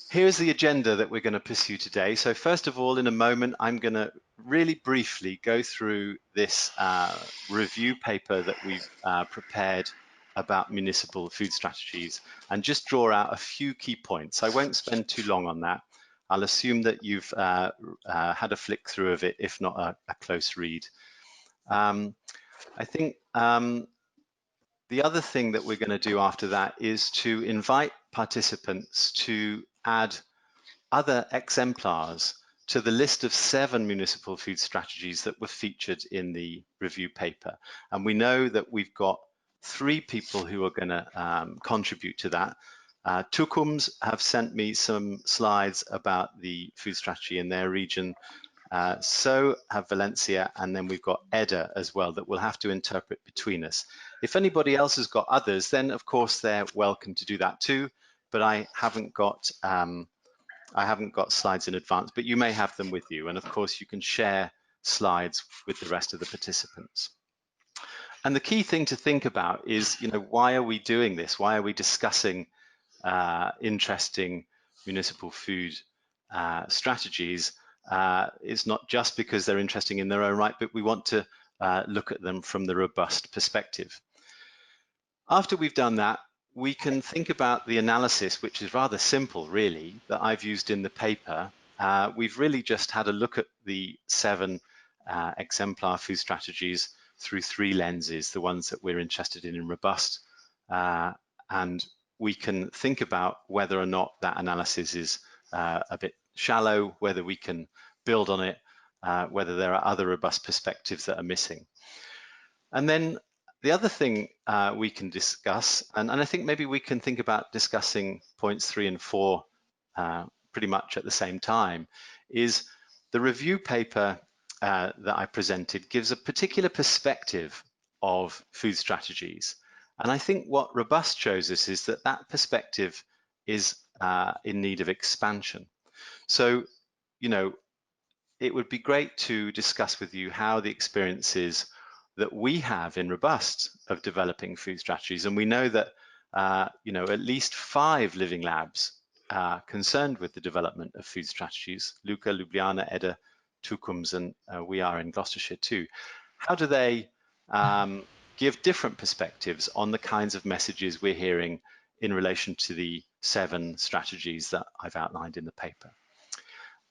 Here's the agenda that we're going to pursue today. So first of all, in a moment, I'm going to really briefly go through this review paper that we've prepared about municipal food strategies and just draw out a few key points. I won't spend too long on that. I'll assume that you've had a flick through of it, if not a close read. I think the other thing that we're going to do after that is to invite participants to add other exemplars to the list of 7 municipal food strategies that were featured in the review paper. And we know that we've got 3 people who are going to contribute to that. Tukums have sent me some slides about the food strategy in their region. So have Valencia, and then we've got Edda as well that we'll have to interpret between us. If anybody else has got others, then of course they're welcome to do that too, but I haven't got slides in advance, but you may have them with you. And of course you can share slides with the rest of the participants. And the key thing to think about is, why are we doing this? Why are we discussing interesting municipal food strategies? It's not just because they're interesting in their own right, but we want to look at them from the robust perspective. After we've done that, we can think about the analysis, which is rather simple, really, that I've used in the paper. We've really just had a look at the 7 exemplar food strategies through 3 lenses, the ones that we're interested in robust. And we can think about whether or not that analysis is a bit shallow, whether we can build on it, whether there are other robust perspectives that are missing. And then the other thing we can discuss, and I think maybe we can think about discussing points 3 and 4 pretty much at the same time, is the review paper that I presented gives a particular perspective of food strategies. And I think what robust shows us is that that perspective is in need of expansion. So, it would be great to discuss with you how the experiences that we have in robust of developing food strategies. And we know that, at least 5 living labs are concerned with the development of food strategies. Lucca, Ljubljana, Edda, Tukums, and we are in Gloucestershire too. How do they give different perspectives on the kinds of messages we're hearing in relation to the 7 strategies that I've outlined in the paper?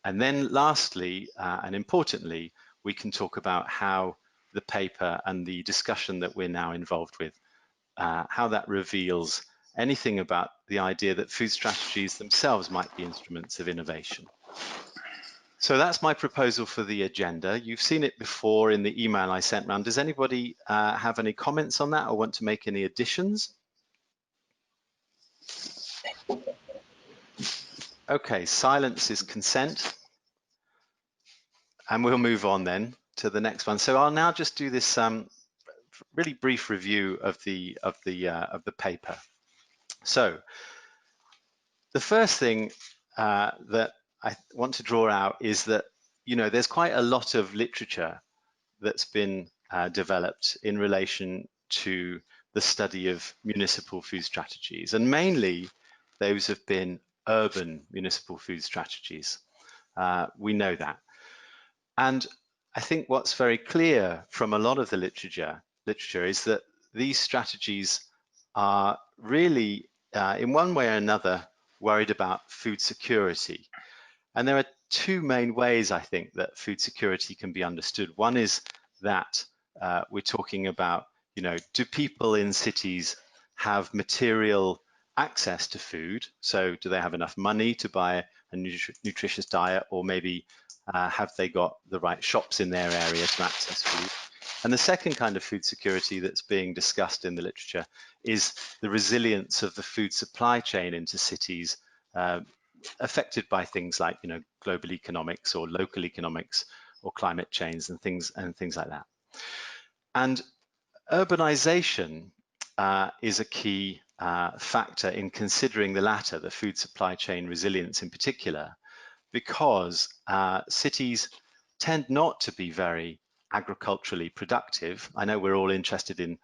And then lastly, and importantly, we can talk about how the paper and the discussion that we're now involved with, how that reveals anything about the idea that food strategies themselves might be instruments of innovation. So that's my proposal for the agenda. You've seen it before in the email I sent round. Does anybody have any comments on that or want to make any additions? Okay, silence is consent. And we'll move on then to the next one. So I'll now just do this really brief review of the paper. So the first thing that I want to draw out is that there's quite a lot of literature that's been developed in relation to the study of municipal food strategies, and mainly those have been urban municipal food strategies. We know that. And I think what's very clear from a lot of the literature is that these strategies are really, in one way or another, worried about food security. And there are 2 main ways, I think, that food security can be understood. One is that we're talking about, do people in cities have material access to food? So do they have enough money to buy a nutritious diet, or maybe have they got the right shops in their area to access food? And the second kind of food security that's being discussed in the literature is the resilience of the food supply chain into cities affected by things like, global economics or local economics or climate change and things like that. And urbanization is a key factor in considering the latter, the food supply chain resilience in particular, because cities tend not to be very agriculturally productive. I know we're all interested in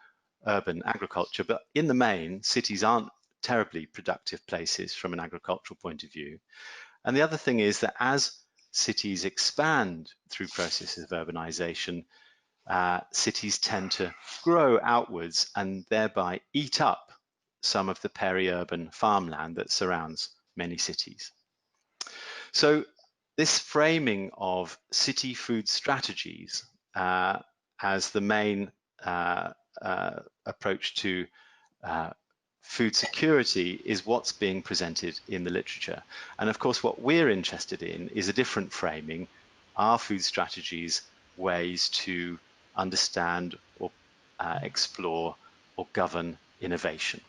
urban agriculture, but in the main, cities aren't terribly productive places from an agricultural point of view. And the other thing is that as cities expand through processes of urbanization, cities tend to grow outwards and thereby eat up some of the peri-urban farmland that surrounds many cities. So this framing of city food strategies as the main approach to food security is what's being presented in the literature. And of course, what we're interested in is a different framing. Are food strategies ways to understand or explore or govern innovation?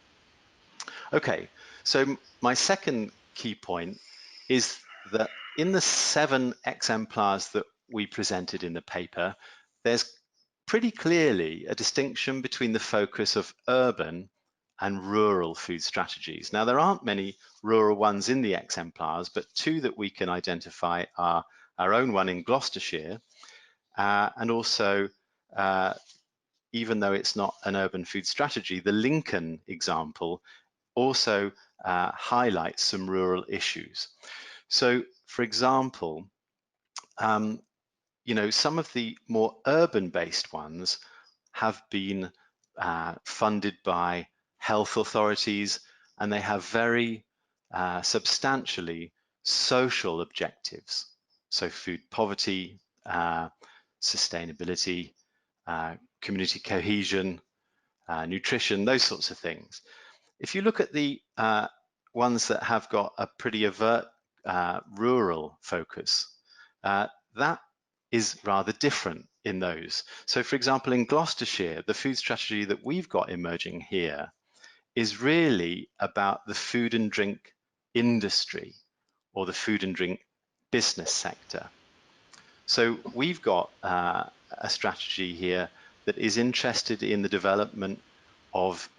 Okay, so my second key point is that in the 7 exemplars that we presented in the paper, there's pretty clearly a distinction between the focus of urban and rural food strategies. Now, there aren't many rural ones in the exemplars, but 2 that we can identify are our own one in Gloucestershire, and also, even though it's not an urban food strategy, the Lincoln example also highlights some rural issues. So, for example, you know, some of the more urban-based ones have been funded by health authorities, and they have very substantially social objectives. So food poverty, sustainability, community cohesion, nutrition, those sorts of things. If you look at the ones that have got a pretty overt rural focus, that is rather different in those. So for example, in Gloucestershire, the food strategy that we've got emerging here is really about the food and drink industry or the food and drink business sector. So we've got a strategy here that is interested in the development of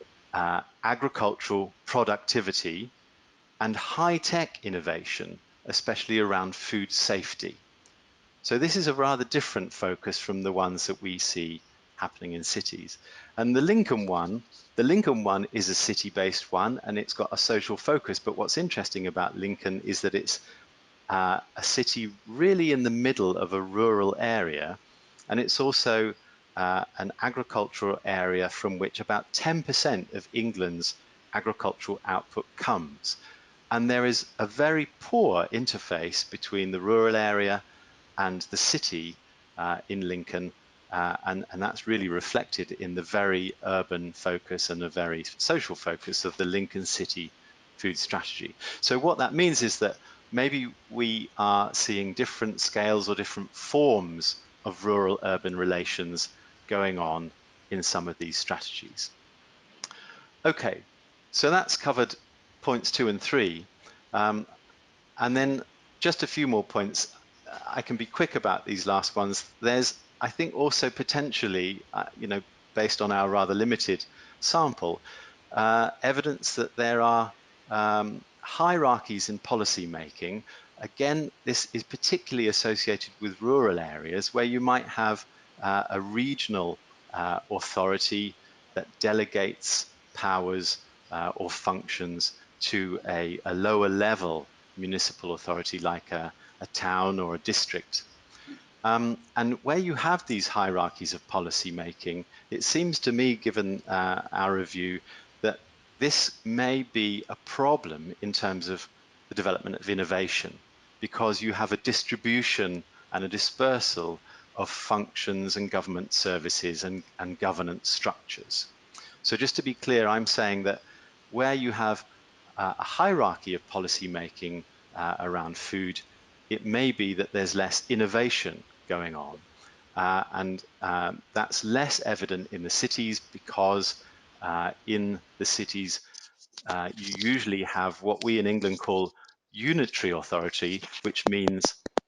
agricultural productivity and high-tech innovation, especially around food safety. So this is a rather different focus from the ones that we see happening in cities. And the Lincoln one is a city-based one, and it's got a social focus. But what's interesting about Lincoln is that it's a city really in the middle of a rural area, and it's also an agricultural area from which about 10% of England's agricultural output comes. And there is a very poor interface between the rural area and the city in Lincoln, and that's really reflected in the very urban focus and the very social focus of the Lincoln City food strategy. So what that means is that maybe we are seeing different scales or different forms of rural-urban relations going on in some of these strategies. Okay, so that's covered points 2 and 3. And then just a few more points. I can be quick about these last ones. There's, I think, also potentially, you know, based on our rather limited sample, evidence that there are hierarchies in policy making. Again, this is particularly associated with rural areas where you might have a regional authority that delegates powers or functions to a lower level municipal authority like a town or a district. And where you have these hierarchies of policy making, it seems to me, given our review, that this may be a problem in terms of the development of innovation, because you have a distribution and a dispersal of functions and government services and governance structures. So just to be clear, I'm saying that where you have a hierarchy of policy making around food, it may be that there's less innovation going on. And that's less evident in the cities because in the cities, you usually have what we in England call unitary authority, which means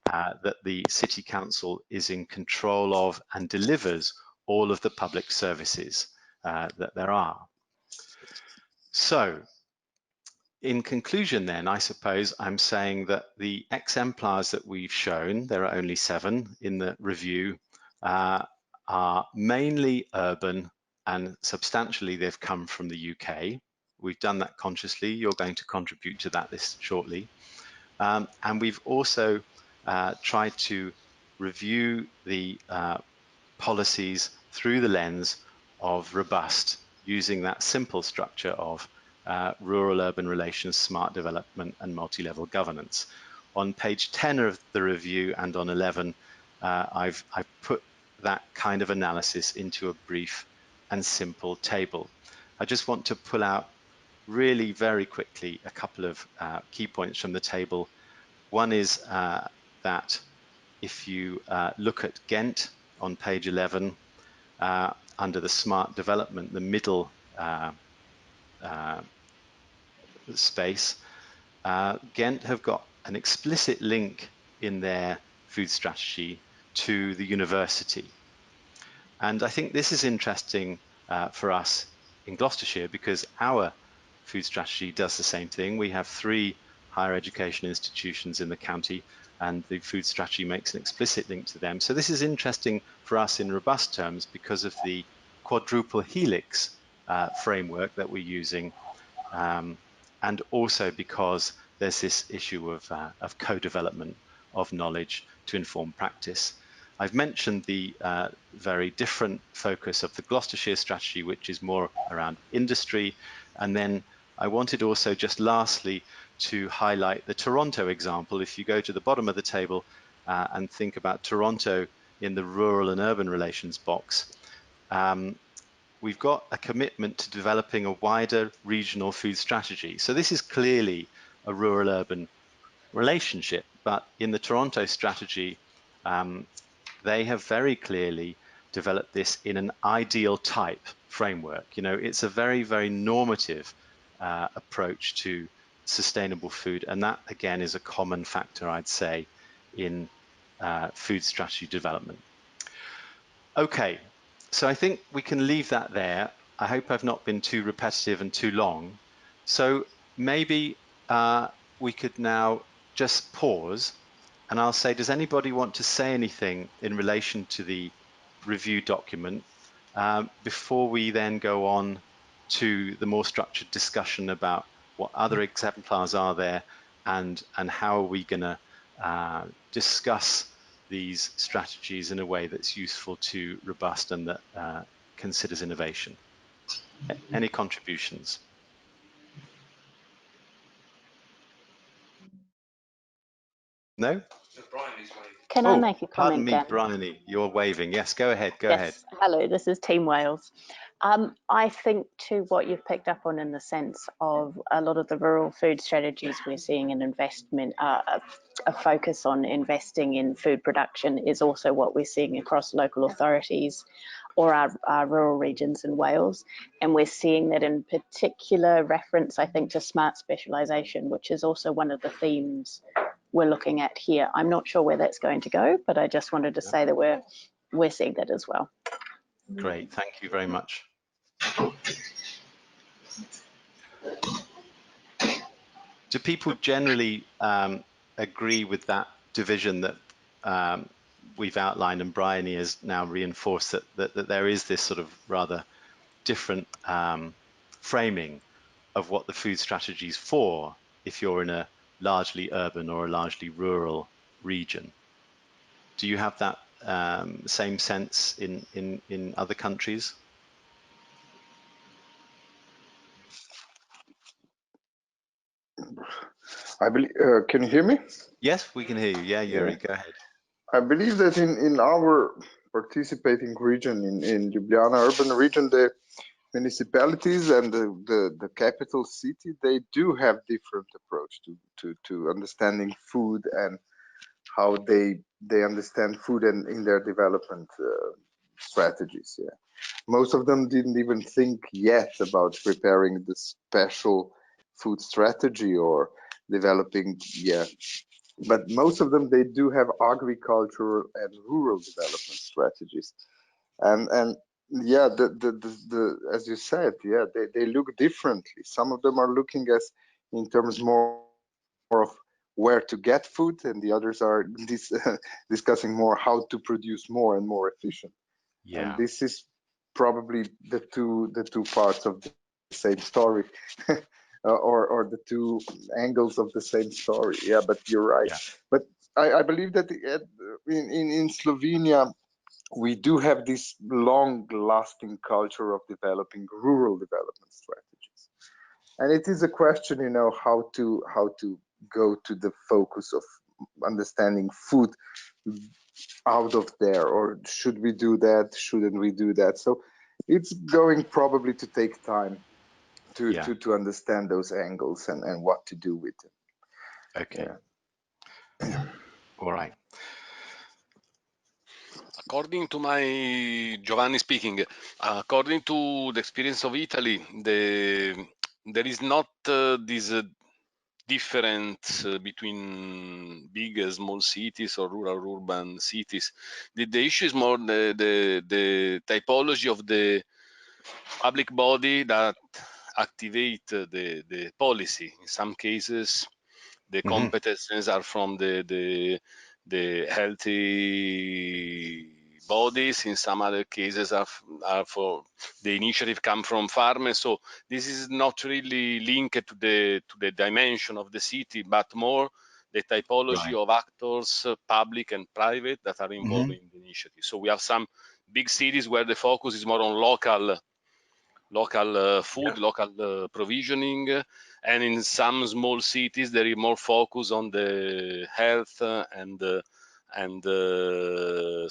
that the city council is in control of and delivers all of the public services that there are. So, in conclusion then, I suppose I'm saying that the exemplars that we've shown, there are only 7 in the review, are mainly urban, and substantially they've come from the UK, we've done that consciously. You're going to contribute to that list shortly. And we've also tried to review the policies through the lens of robust, using that simple structure of rural-urban relations, smart development, and multi-level governance. On page 10 of the review and on 11, I've put that kind of analysis into a brief and simple table. I just want to pull out really very quickly a couple of key points from the table. One is that if you look at Ghent on page 11, under the smart development, the middle space, Ghent have got an explicit link in their food strategy to the university. And I think this is interesting for us in Gloucestershire, because our food strategy does the same thing. We have 3 higher education institutions in the county, and the food strategy makes an explicit link to them. So this is interesting for us in robust terms because of the quadruple helix framework that we're using, and also because there's this issue of co-development of knowledge to inform practice. I've mentioned the very different focus of the Gloucestershire strategy, which is more around industry. And then I wanted also just lastly to highlight the Toronto example. If you go to the bottom of the table and think about Toronto in the rural and urban relations box, we've got a commitment to developing a wider regional food strategy. So this is clearly a rural-urban relationship, but in the Toronto strategy, they have very clearly developed this in an ideal type framework. You know, it's a very, very normative approach to sustainable food, and that again is a common factor, I'd say, in food strategy development. Okay, so I think we can leave that there. I hope I've not been too repetitive and too long. So maybe we could now just pause, and I'll say, does anybody want to say anything in relation to the review document before we then go on to the more structured discussion about what other exemplars are there, and how are we going to discuss these strategies in a way that's useful to robust and that considers innovation? Any contributions? No? Can I make a comment, pardon me, Dan? Bryony, you're waving. Yes, go ahead, go ahead. Hello, this is Team Wales. I think too what you've picked up on in the sense of a lot of the rural food strategies we're seeing an investment, a focus on investing in food production is also what we're seeing across local authorities or our rural regions in Wales. And we're seeing that in particular reference, I think, to smart specialisation, which is also one of the themes we're looking at here. I'm not sure where that's going to go, but I just wanted to say that we're seeing that as well. Great, thank you very much. Do people generally agree with that division that we've outlined, and Bryony has now reinforced that there is this sort of rather different framing of what the food strategy is for if you're in a largely urban or a largely rural region? Do you have that same sense in other countries? I believe. Can you hear me? Yes, we can hear you. Yeah, Yuri, Yeah. go ahead. I believe that in our participating region, in Ljubljana urban region, the municipalities and the capital city, they do have different approach to understanding food and how they understand food and in their development strategies. Yeah, most of them didn't even think yet about preparing the special food strategy or developing. Yeah, but most of them, they do have agricultural and rural development strategies, and yeah, the as you said, yeah, they look differently. Some of them are looking as in terms more of where to get food, and the others are discussing more how to produce more and more efficient. Yeah. And this is probably the two parts of the same story. Or the two angles of the same story. Yeah, but you're right. Yeah. But I believe that in Slovenia, we do have this long-lasting culture of developing rural development strategies, and it is a question, you know, how to go to the focus of understanding food out of there, or should we do that? Shouldn't we do that? So it's going probably to take time to understand those angles and what to do with them. Okay. Yeah. All right. According to my Giovanni speaking, according to the experience of Italy, there is not this difference between big and small cities or rural urban cities. The issue is more the typology of the public body that activate the policy. In some cases, the competences are from the healthy bodies. In some other cases are for the initiative come from farmers. So this is not really linked to the dimension of the city, but more the typology of actors, public and private, that are involved in the initiative. So we have some big cities where the focus is more on local food, local provisioning, and in some small cities there is more focus on the health and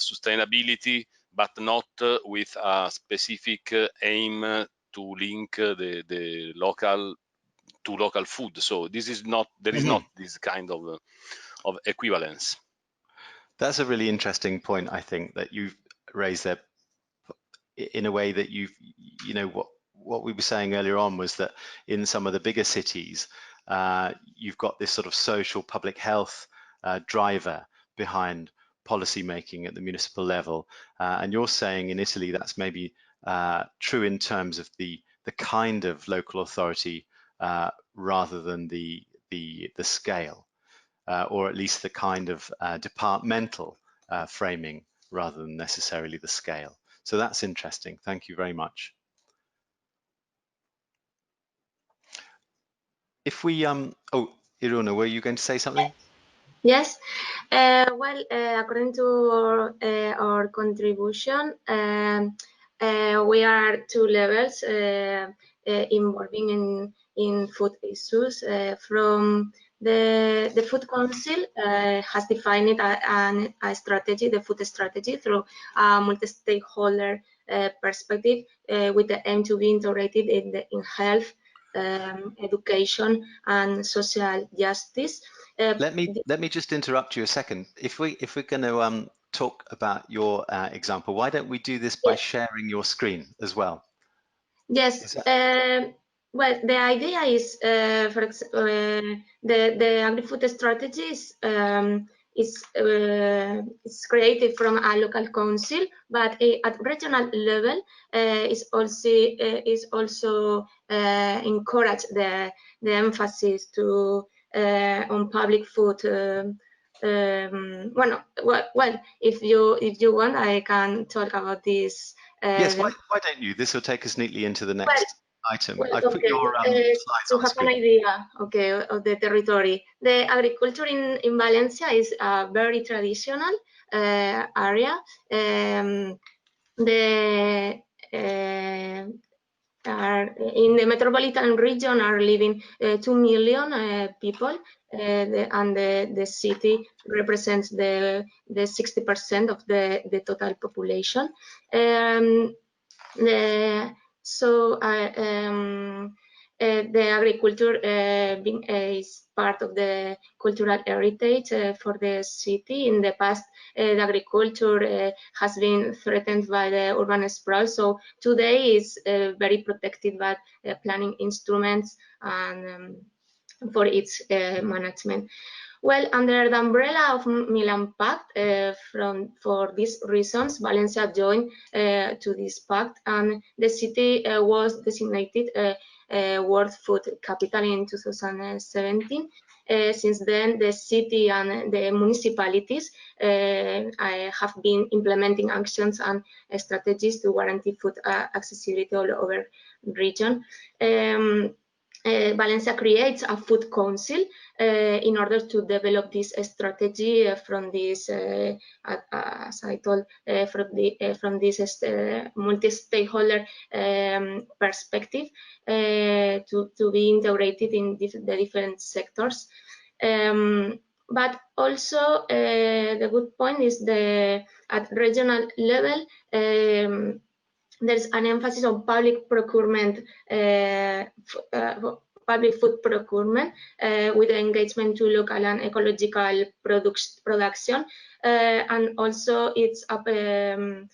sustainability, but not with a specific aim to link the local to local food. So this is not, there is not this kind of equivalence. That's a really interesting point, I think, that you've raised there, in a way that you know, what we were saying earlier on was that in some of the bigger cities, you've got this sort of social public health driver behind policy making at the municipal level, and you're saying in Italy that's maybe true in terms of the kind of local authority rather than the scale, or at least the kind of departmental framing rather than necessarily the scale. So that's interesting. Thank you very much. If we, oh, Iruna, were you going to say something? Yes. Well, according to our contribution, we are two levels involving in food issues. From the Food Council has defined a strategy, the food strategy, through a multi-stakeholder perspective with the aim to be integrated in health, education, and social justice. Let me just interrupt you a second. If we're going to talk about your example, why don't we do this by sharing your screen as well? Yes. Well, the idea is, for example, the agri-food strategy is created from a local council, but at regional level is also encourage the emphasis to on public food. Well, if you want, I can talk about this. Yes, why don't you? This will take us neatly into the next item. I've put okay. your slides on to have screen. an idea, okay, of the territory. The agriculture in Valencia is a very traditional area. In the metropolitan region are living 2 million people, and the city represents the 60% of the total population. The agriculture is part of the cultural heritage for the city. In the past, the agriculture has been threatened by the urban sprawl. So today is very protected by planning instruments and for its management. Well, under the umbrella of Milan Pact, for these reasons, Valencia joined to this pact, and the city was designated World Food Capital in 2017. Since then, the city and the municipalities have been implementing actions and strategies to guarantee food accessibility all over region. Valencia creates a food council in order to develop this strategy from this, as I told, from this multi-stakeholder perspective to be integrated in the different sectors. But also the good point is at regional level, there's an emphasis on public procurement, public food procurement, with engagement to local and ecological production, and also it's up. The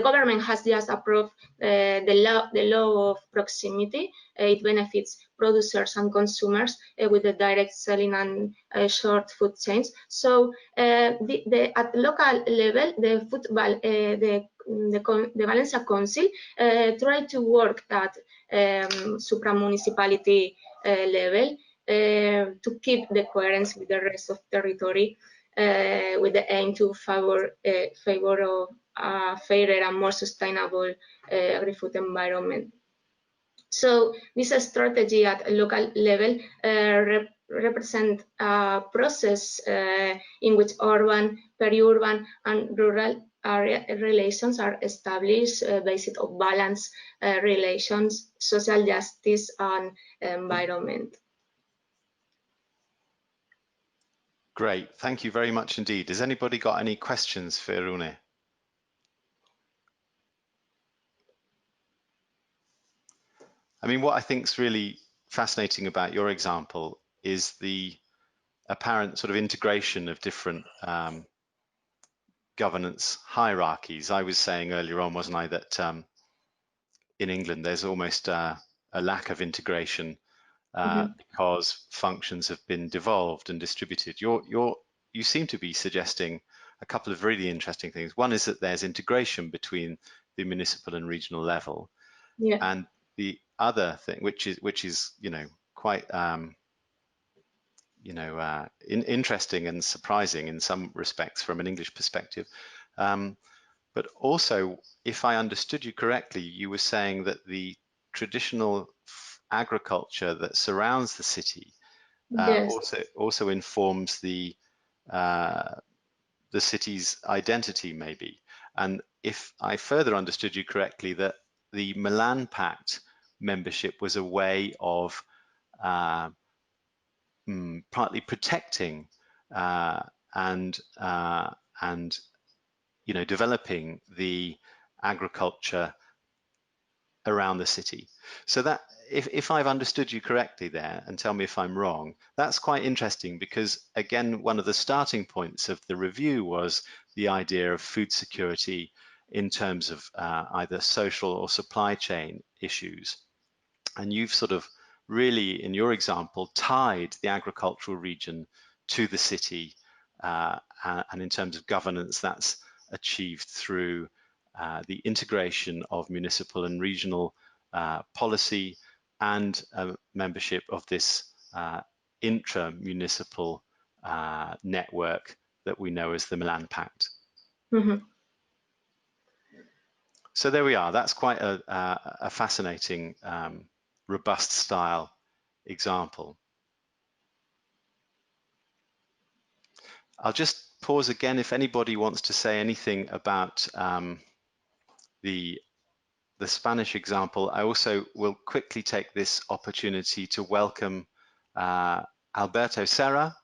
government has just approved the law of proximity. It benefits producers and consumers with the direct selling and short food chains. So at local level, the Valencia Council try to work at supra-municipality level to keep the coherence with the rest of territory, with the aim to favor of a fairer and more sustainable agri-food environment. So this strategy at local level represent a process in which urban, peri-urban, and rural area relations are established based on balanced relations, social justice, and environment. Great, thank you very much indeed. Has anybody got any questions for Irune? I mean, what I think is really fascinating about your example is the apparent sort of integration of different governance hierarchies. I was saying earlier on, wasn't I, that in England there's almost a lack of integration because functions have been devolved and distributed. You seem to be suggesting a couple of really interesting things. One is that there's integration between the municipal and regional level, and the other thing, which is quite interesting and surprising in some respects from an English perspective. But also, if I understood you correctly, you were saying that the traditional agriculture that surrounds the city also informs the city's identity, maybe. And if I further understood you correctly, that the Milan Pact membership was a way of partly protecting and developing the agriculture around the city. So that if I've understood you correctly there, and tell me if I'm wrong, that's quite interesting, because again, one of the starting points of the review was the idea of food security in terms of either social or supply chain issues. And you've sort of really, in your example, tied the agricultural region to the city, and in terms of governance, that's achieved through the integration of municipal and regional policy and membership of this intra-municipal network that we know as the Milan Pact. So there we are. That's quite a fascinating, robust style example. I'll just pause again if anybody wants to say anything about the Spanish example. I also will quickly take this opportunity to welcome Alberto Serra,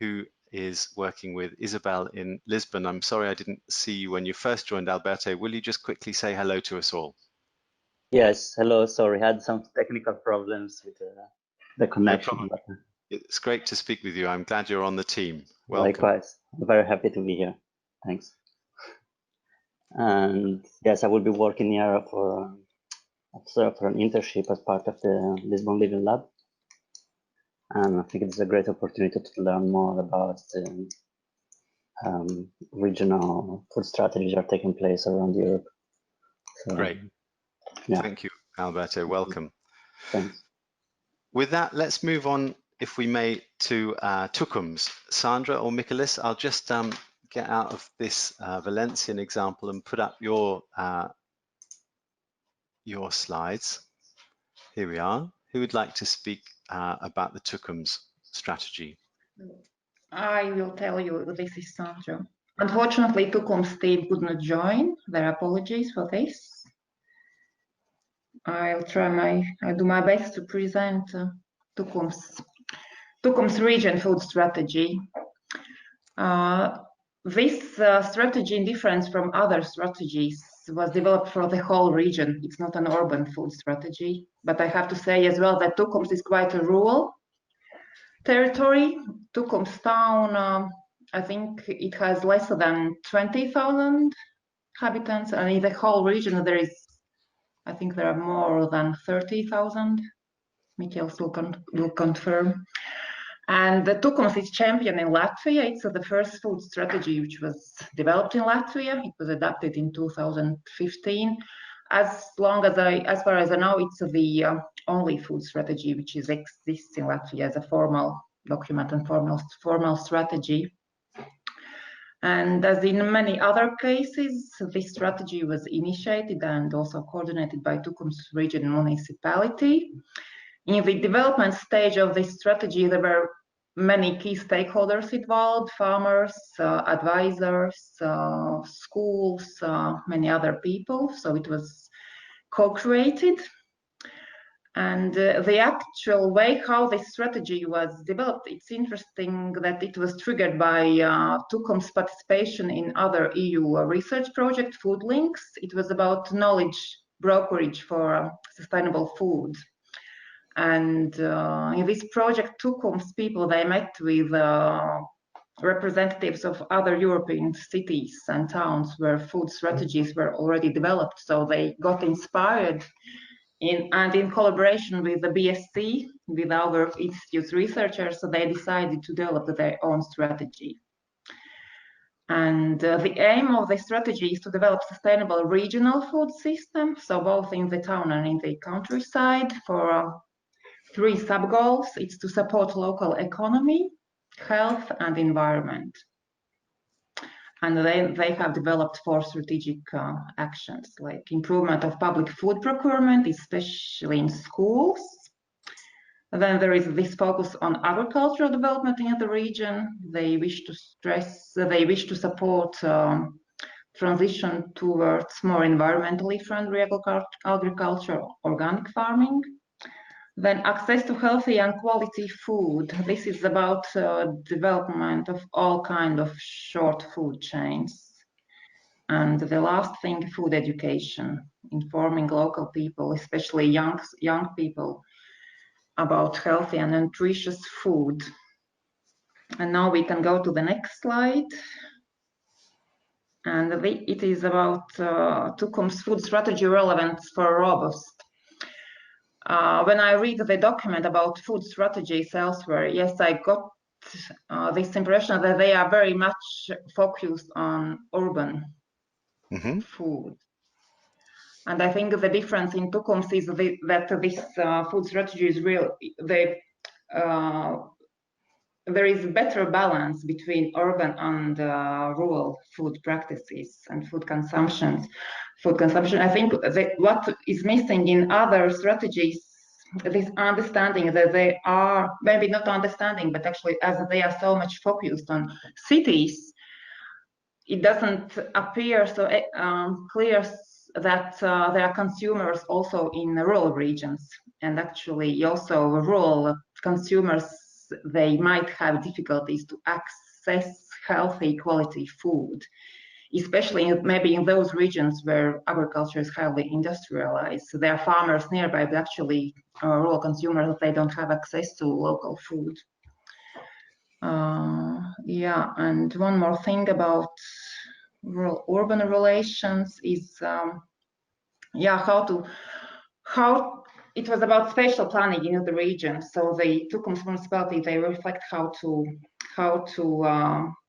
who is working with Isabel in Lisbon. I'm sorry I didn't see you when you first joined, Alberto. Will you just quickly say hello to us all? Yes, hello. Sorry, had some technical problems with the connection. No problem. It's great to speak with you. I'm glad you're on the team. Welcome. Likewise. I'm very happy to be here. Thanks. And yes, I will be working here for an internship as part of the Lisbon Living Lab. And I think it's a great opportunity to learn more about the regional food strategies that are taking place around Europe. So, great. Yeah. Thank you, Alberto. Welcome. Thanks. With that, let's move on, if we may, to Tukums. Sandra or Michaelis, I'll just get out of this Valencian example and put up your your slides. Here we are. Who would like to speak about the Tukums strategy? I will tell you, this is Sandra. Unfortunately, Tukums team could not join. Their apologies for this. I'll do my best to present Tukums region food strategy. This strategy, in difference from other strategies, was developed for the whole region. It's not an urban food strategy, but I have to say as well that Tukums is quite a rural territory. Tukums town, I think it has less than 20,000 inhabitants, and in the whole region there is, I think there are more than 30,000. Mikhails will confirm. And the Tukums is champion in Latvia. It's the first food strategy which was developed in Latvia. It was adopted in 2015. As far as I know, it's the only food strategy which exists in Latvia as a formal document and formal strategy. And as in many other cases, this strategy was initiated and also coordinated by Tukums region municipality. In the development stage of this strategy, there were many key stakeholders involved: farmers, advisors, schools, many other people. So it was co-created. And the actual way how this strategy was developed, it's interesting that it was triggered by Tukums' participation in other EU research project, Food Links. It was about knowledge brokerage for sustainable food. And in this project, Tukums people, they met with representatives of other European cities and towns where food strategies were already developed. So they got inspired and in collaboration with the BSc, with our institute's researchers, so they decided to develop their own strategy. And the aim of the strategy is to develop sustainable regional food systems, so both in the town and in the countryside, for 3 sub-goals. It's to support local economy, health, and environment. And they have developed 4 strategic actions, like improvement of public food procurement, especially in schools. And then there is this focus on agricultural development in the region. They wish to support transition towards more environmentally friendly agriculture, organic farming. Then access to healthy and quality food. This is about development of all kinds of short food chains. And the last thing, food education, informing local people, especially young people, about healthy and nutritious food. And now we can go to the next slide. And it is about Tukums food strategy relevance for robust. When I read the document about food strategies elsewhere, yes, I got this impression that they are very much focused on urban food. And I think the difference in Tukums is that this food strategy is real. There is better balance between urban and rural food practices and food consumption. I think that what is missing in other strategies, this understanding that they are, maybe not understanding, but actually as they are so much focused on cities, it doesn't appear so clear that there are consumers also in rural regions. And actually also rural consumers, they might have difficulties to access healthy quality food, especially maybe in those regions where agriculture is highly industrialized. So there are farmers nearby, but actually rural consumers, they don't have access to local food. Yeah, and one more thing about rural-urban relations is, how it was about spatial planning in the region. So the Tukums municipality, they reflect how to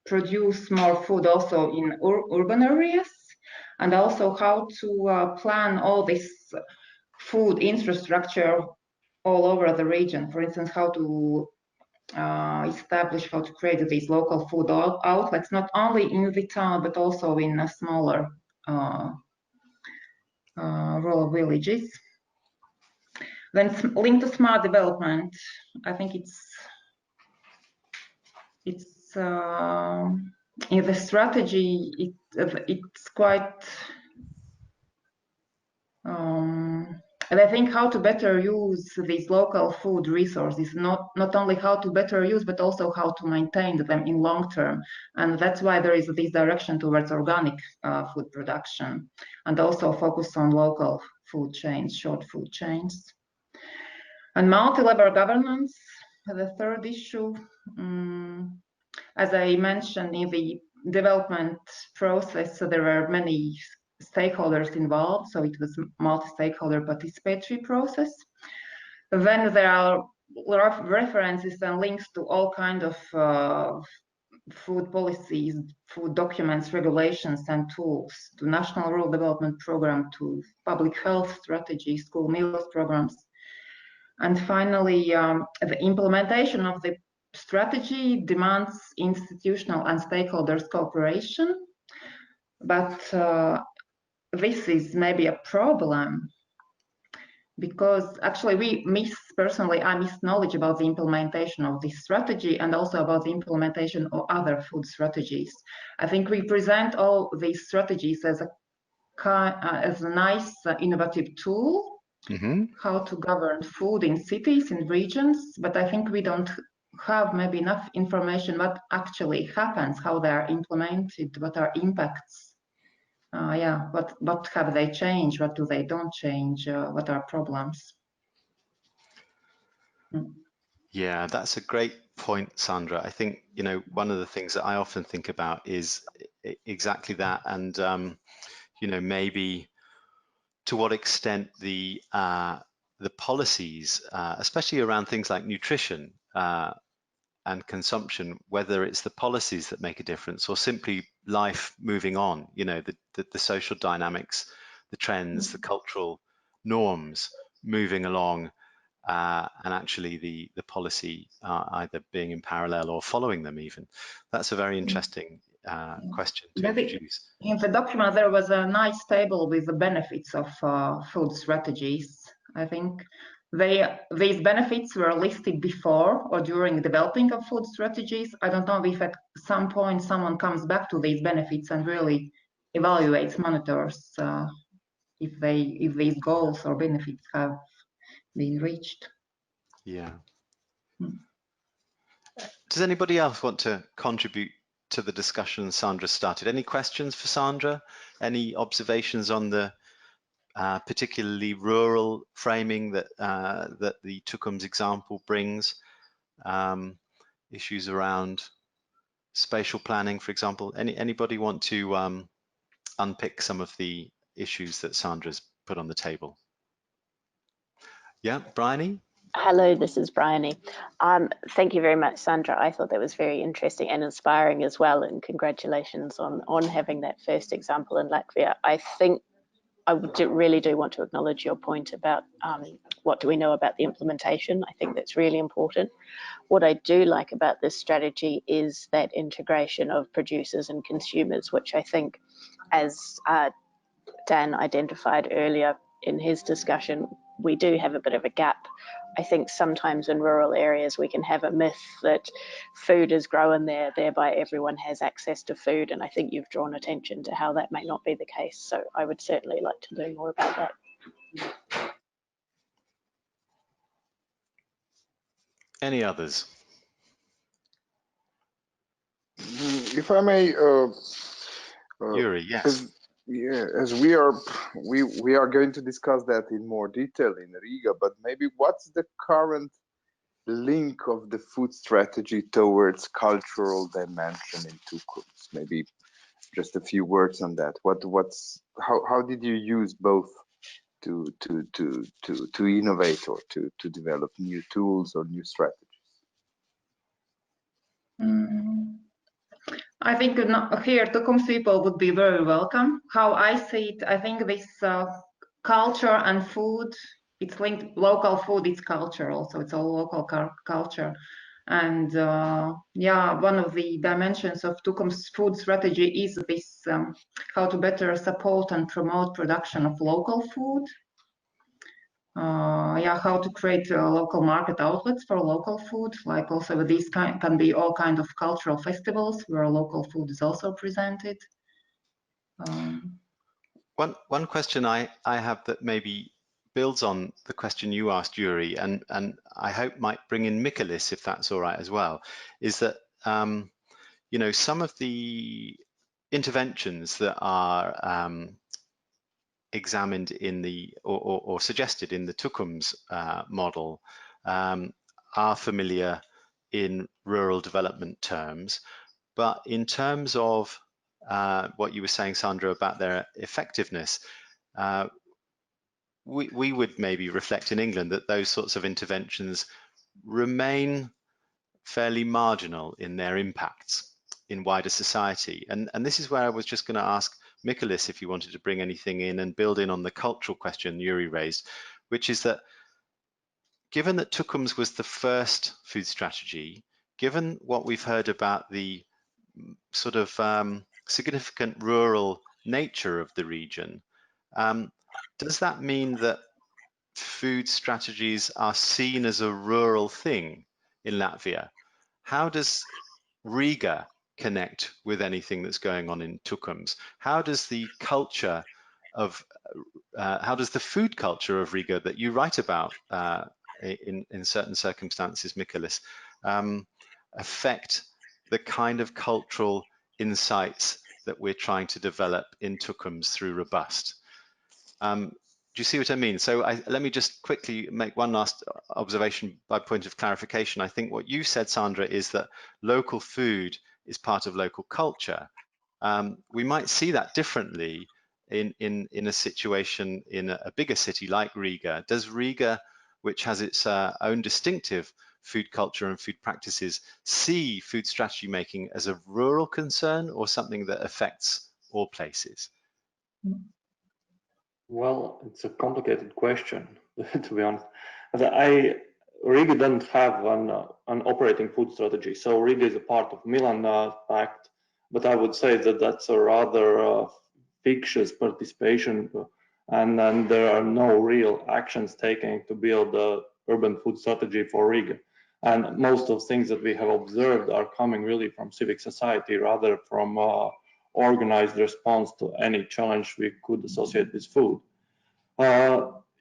produce more food also in urban areas, and also how to plan all this food infrastructure all over the region. For instance, how to establish, how to create these local food outlets, not only in the town, but also in a smaller rural villages. Then linked to smart development, I think it's in the strategy. It's quite. And I think how to better use these local food resources, not only how to better use, but also how to maintain them in long term. And that's why there is this direction towards organic food production, and also focus on local food chains, short food chains. And multi-level governance, the third issue. As I mentioned, in the development process, so there were many stakeholders involved, so it was multi-stakeholder participatory process. Then there are references and links to all kinds of food policies, food documents, regulations, and tools, to National Rural Development Program, to public health strategy, school meals programs. And finally, the implementation of the strategy demands institutional and stakeholders cooperation, but this is maybe a problem, because actually personally I miss knowledge about the implementation of this strategy and also about the implementation of other food strategies. I think we present all these strategies as a nice innovative tool, how to govern food in cities, in regions, but I think we don't have maybe enough information what actually happens, how they are implemented, what are impacts. What have they changed? What do they don't change? What are problems? Yeah, that's a great point, Sandra. I think, you know, one of the things that I often think about is exactly that, and you know, maybe to what extent the policies, especially around things like nutrition and consumption, whether it's the policies that make a difference or simply life moving on, you know, the social dynamics, the trends, the cultural norms moving along, and actually the policy either being in parallel or following them even. That's a very interesting question to introduce. In the document, there was a nice table with the benefits of food strategies. I think these benefits were listed before or during developing of food strategies. I don't know if at some point someone comes back to these benefits and really evaluates, monitors if these goals or benefits have been reached. Yeah. Does anybody else want to contribute to the discussion Sandra started? Any questions for Sandra? Any observations on the particularly rural framing that that the Tukums example brings? Issues around spatial planning, for example. Anybody want to unpick some of the issues that Sandra's put on the table? Yeah, Bryony? Hello, this is Bryony. Thank you very much, Sandra. I thought that was very interesting and inspiring as well, and congratulations on having that first example in Latvia. I think I really do want to acknowledge your point about what do we know about the implementation. I think that's really important. What I do like about this strategy is that integration of producers and consumers, which I think, as Dan identified earlier in his discussion, we do have a bit of a gap. I think sometimes in rural areas we can have a myth that food is growing there, thereby everyone has access to food, and I think you've drawn attention to how that may not be the case. So I would certainly like to learn more about that. Any others? If I may, Yuri, yes. As we are going to discuss that in more detail in Riga, but maybe what's the current link of the food strategy towards cultural dimension in Tukums? Maybe just a few words on that. How did you use both to innovate or to develop new tools or new strategies? I think here Tukums people would be very welcome. How I see it, I think this culture and food, it's linked. Local food, it's culture also. It's all local culture. And yeah, one of the dimensions of Tukums food strategy is this how to better support and promote production of local food. Yeah, how to create local market outlets for local food. Like also these can be all kind of cultural festivals where local food is also presented. One question I have that maybe builds on the question you asked, Yuri, and I hope might bring in Mikolis, if that's all right as well, is that you know, some of the interventions that are examined in the or suggested in the Tukums model are familiar in rural development terms, but in terms of what you were saying, Sandra, about their effectiveness, we would maybe reflect in England that those sorts of interventions remain fairly marginal in their impacts in wider society. And this is where I was just going to ask Mikolis if you wanted to bring anything in and build in on the cultural question Yuri raised, which is that given that Tukums was the first food strategy, given what we've heard about the sort of significant rural nature of the region, does that mean that food strategies are seen as a rural thing in Latvia? How does Riga connect with anything that's going on in Tukums? How does the culture of, how does the food culture of Riga that you write about in certain circumstances, Mikolis, affect the kind of cultural insights that we're trying to develop in Tukums through Robust? Do you see what I mean? So let me just quickly make one last observation by point of clarification. I think what you said, Sandra, is that local food is part of local culture. We might see that differently in a situation in a bigger city like Riga. Does Riga, which has its own distinctive food culture and food practices, see food strategy making as a rural concern or something that affects all places? Well, it's a complicated question, to be honest. Riga doesn't have an operating food strategy. So Riga is a part of Milan Pact, but I would say that that's a rather fictitious participation, and there are no real actions taken to build a urban food strategy for Riga. And most of the things that we have observed are coming really from civic society rather from organized response to any challenge we could associate with food.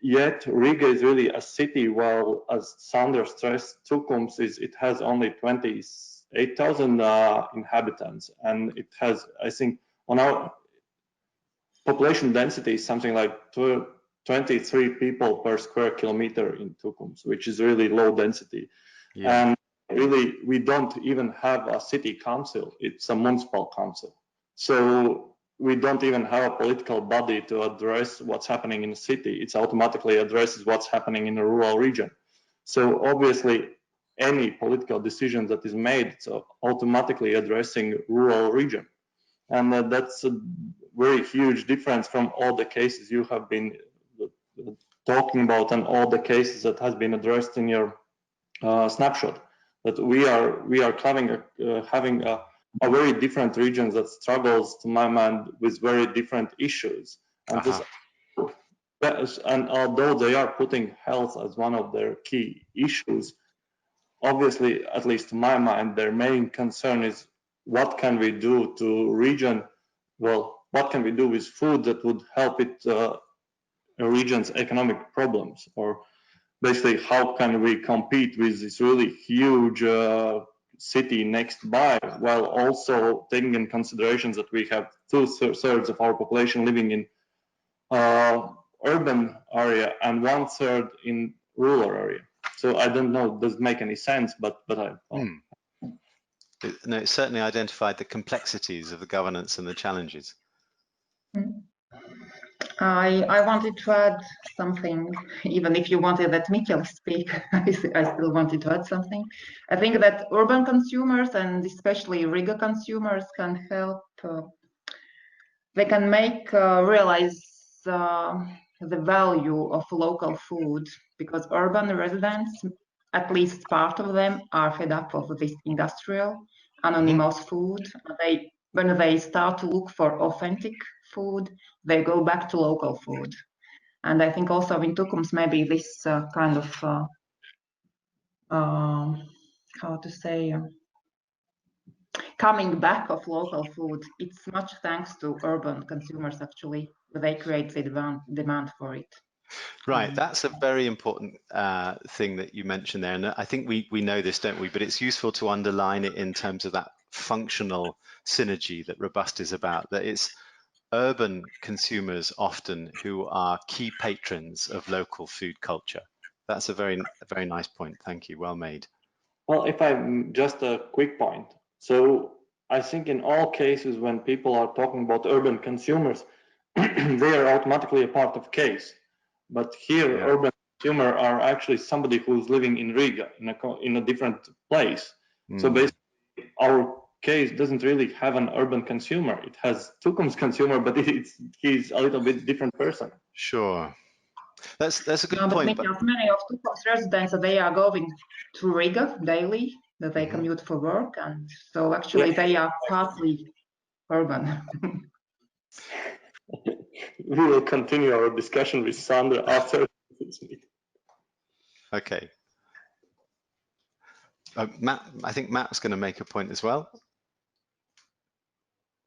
Yet Riga is really a city, while as Sandra stressed, Tukums it has only 28,000 inhabitants, and it has, I think, on our population density is something like 23 people per square kilometer in Tukums, which is really low density. Yeah. And really, we don't even have a city council, it's a municipal council. So we don't even have a political body to address what's happening in the city. It automatically addresses what's happening in the rural region. So obviously, any political decision that is made, so automatically addressing rural region. And that's a very huge difference from all the cases you have been talking about and all the cases that has been addressed in your snapshot. That we are having a very different region that struggles, to my mind, with very different issues. And, and although they are putting health as one of their key issues, obviously, at least to my mind, their main concern is what can we do to region, well, what can we do with food that would help it a region's economic problems, or basically how can we compete with this really huge city next by, while also taking in consideration that we have 2/3 of our population living in urban area and 1/3 in rural area. So I don't know, does it make any sense, but No, it certainly identified the complexities of the governance and the challenges. I wanted to add something, even if you wanted that Mikkel speak, I still wanted to add something. I think that urban consumers and especially Riga consumers can help, they can make realize the value of local food, because urban residents at least part of them are fed up of this industrial, anonymous food. When they start to look for authentic food, they go back to local food. And I think also in Tukums, maybe this kind of, how to say, coming back of local food, it's much thanks to urban consumers, actually. They create the demand for it. Right, that's a very important thing that you mentioned there. And I think we know this, don't we? But it's useful to underline it in terms of that functional synergy that Robust is about, that it's urban consumers often who are key patrons of local food culture. That's a very nice point. Thank you. Well made. Well, if I'm just a quick point. So I think in all cases when people are talking about urban consumers, they are automatically a part of case. But here, Yeah. urban consumer are actually somebody who's living in Riga, in a different place. So basically, our case doesn't really have an urban consumer. It has Tukums consumer, but he's a little bit different person. Sure. That's a good point. But many of Tukums residents, they are going to Riga daily, that they commute for work, and so actually they are partly urban. We will continue our discussion with Sandra after this meeting. Okay. Matt, I think Matt's going to make a point as well.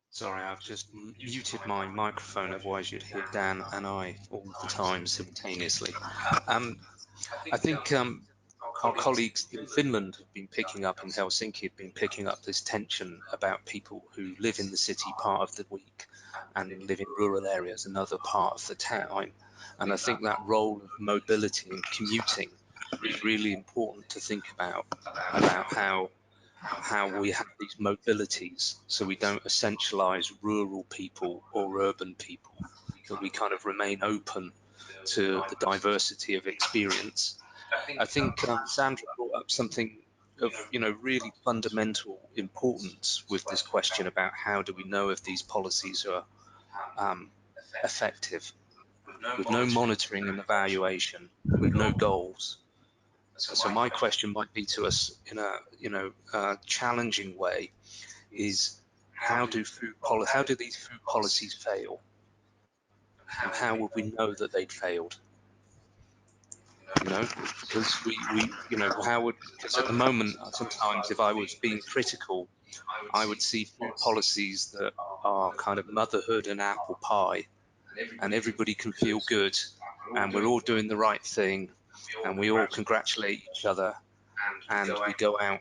Sorry, I've just muted my microphone, otherwise you'd hear Dan and I all the time simultaneously. I think our colleagues in Finland have been picking up, in Helsinki, have been picking up this tension about people who live in the city part of the week and live in rural areas another part of the town. And I think that role of mobility and commuting is really important to think about how we have these mobilities, so we don't essentialize rural people or urban people, that we kind of remain open to the diversity of experience. I think Sandra brought up something of really fundamental importance with this question about how do we know if these policies are effective, with no monitoring and evaluation, with no goals. So my question might be to us in a challenging way is how do these food policies fail, and how would we know that they'd failed? Because because at the moment, sometimes if I was being critical, I would see food policies that are kind of motherhood and apple pie, and everybody can feel good, and we're all doing the right thing, and we all congratulate each other, and we go out,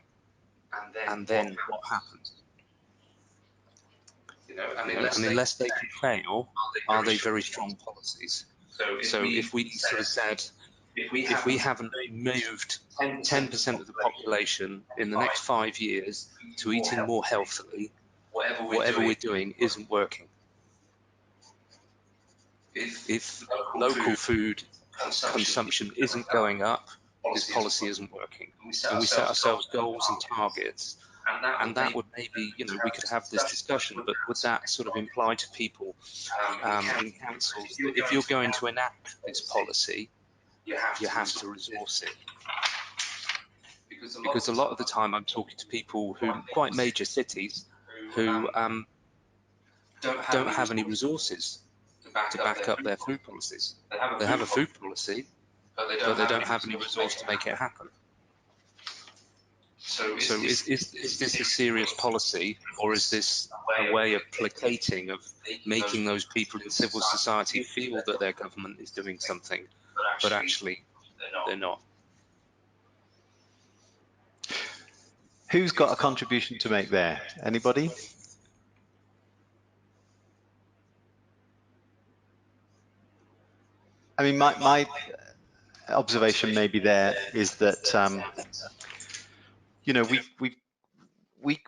and then what happens? And unless they can fail, are they very strong policies? So if we sort of said, if we haven't moved 10% of the population in the next 5 years to eating more healthily, whatever we're doing isn't working. If local food consumption isn't going up, this policy isn't working. And we set ourselves goals and targets, and that would maybe, we could have this discussion, but would that sort of imply to people in councils that if you're going to enact this policy, you have to resource it? Because a lot of the time I'm talking to people who, quite major cities, who don't have any resources to back up their food policies. They have a food policy, but they don't have any resource to make it happen. So is this a serious policy, or is this a way of placating, of making those people in civil society feel that their government is doing something, but actually they're not? Who's got a contribution to make there? Anybody? I mean, my observation maybe there is that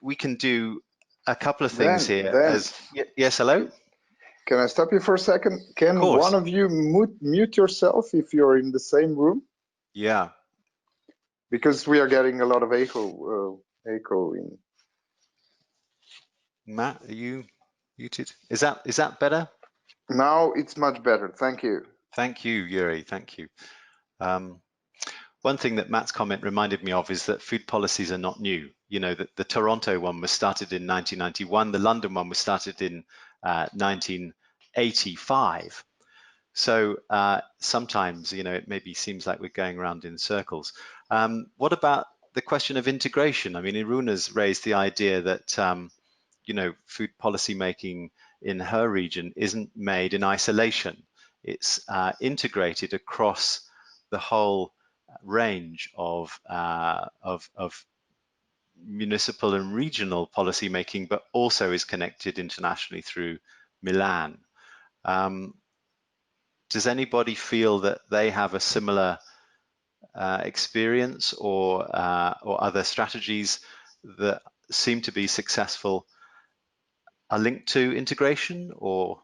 we can do a couple of things here. Yes, hello. Can I stop you for a second? Can one of you mute yourself if you're in the same room? Yeah. Because we are getting a lot of echo in. Matt, are you muted? Is that better? Now it's much better. Thank you. Thank you, Yuri. Thank you. Well, one thing that Matt's comment reminded me of is that food policies are not new. You know, that the Toronto one was started in 1991, the London one was started in 1985. So sometimes, you know, it maybe seems like we're going around in circles. What about the question of integration? I mean, Iruna's raised the idea that, you know, food policy making in her region isn't made in isolation. It's integrated across the whole range of municipal and regional policy making, but also is connected internationally through Milan. Does anybody feel that they have a similar experience or other strategies that seem to be successful are linked to integration? Or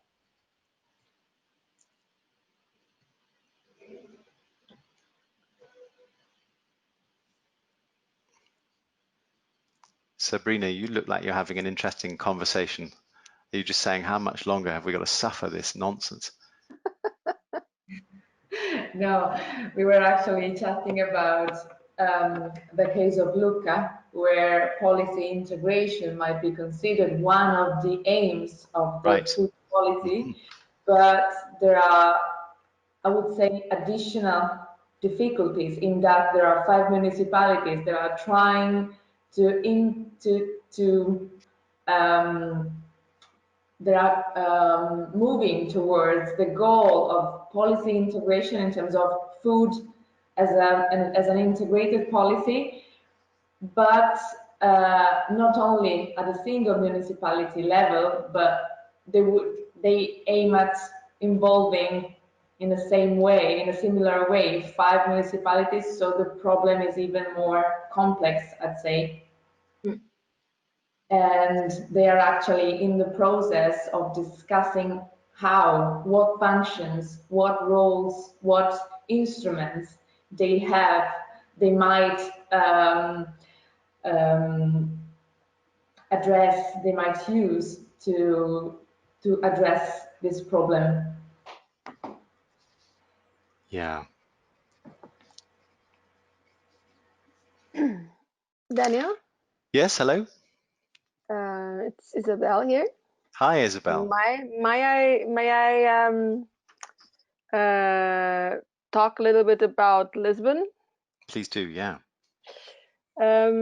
Sabrina, you look like you're having an interesting conversation. Are you just saying, how much longer have we got to suffer this nonsense? No, we were actually chatting about the case of Lucca, where policy integration might be considered one of the aims of the Right. food policy, but there are, I would say, additional difficulties in that there are 5 municipalities that are trying they are moving towards the goal of policy integration in terms of food as an integrated policy, but not only at a single municipality level, but they aim at involving in the same way, in a similar way, 5 municipalities. So the problem is even more complex, I'd say. And they are actually in the process of discussing how, what functions, what roles, what instruments they have, they might address, they might use to address this problem. Yeah. Daniel? Yes, hello. It's Isabel here. Hi, Isabel. May I talk a little bit about Lisbon? Please do, yeah. As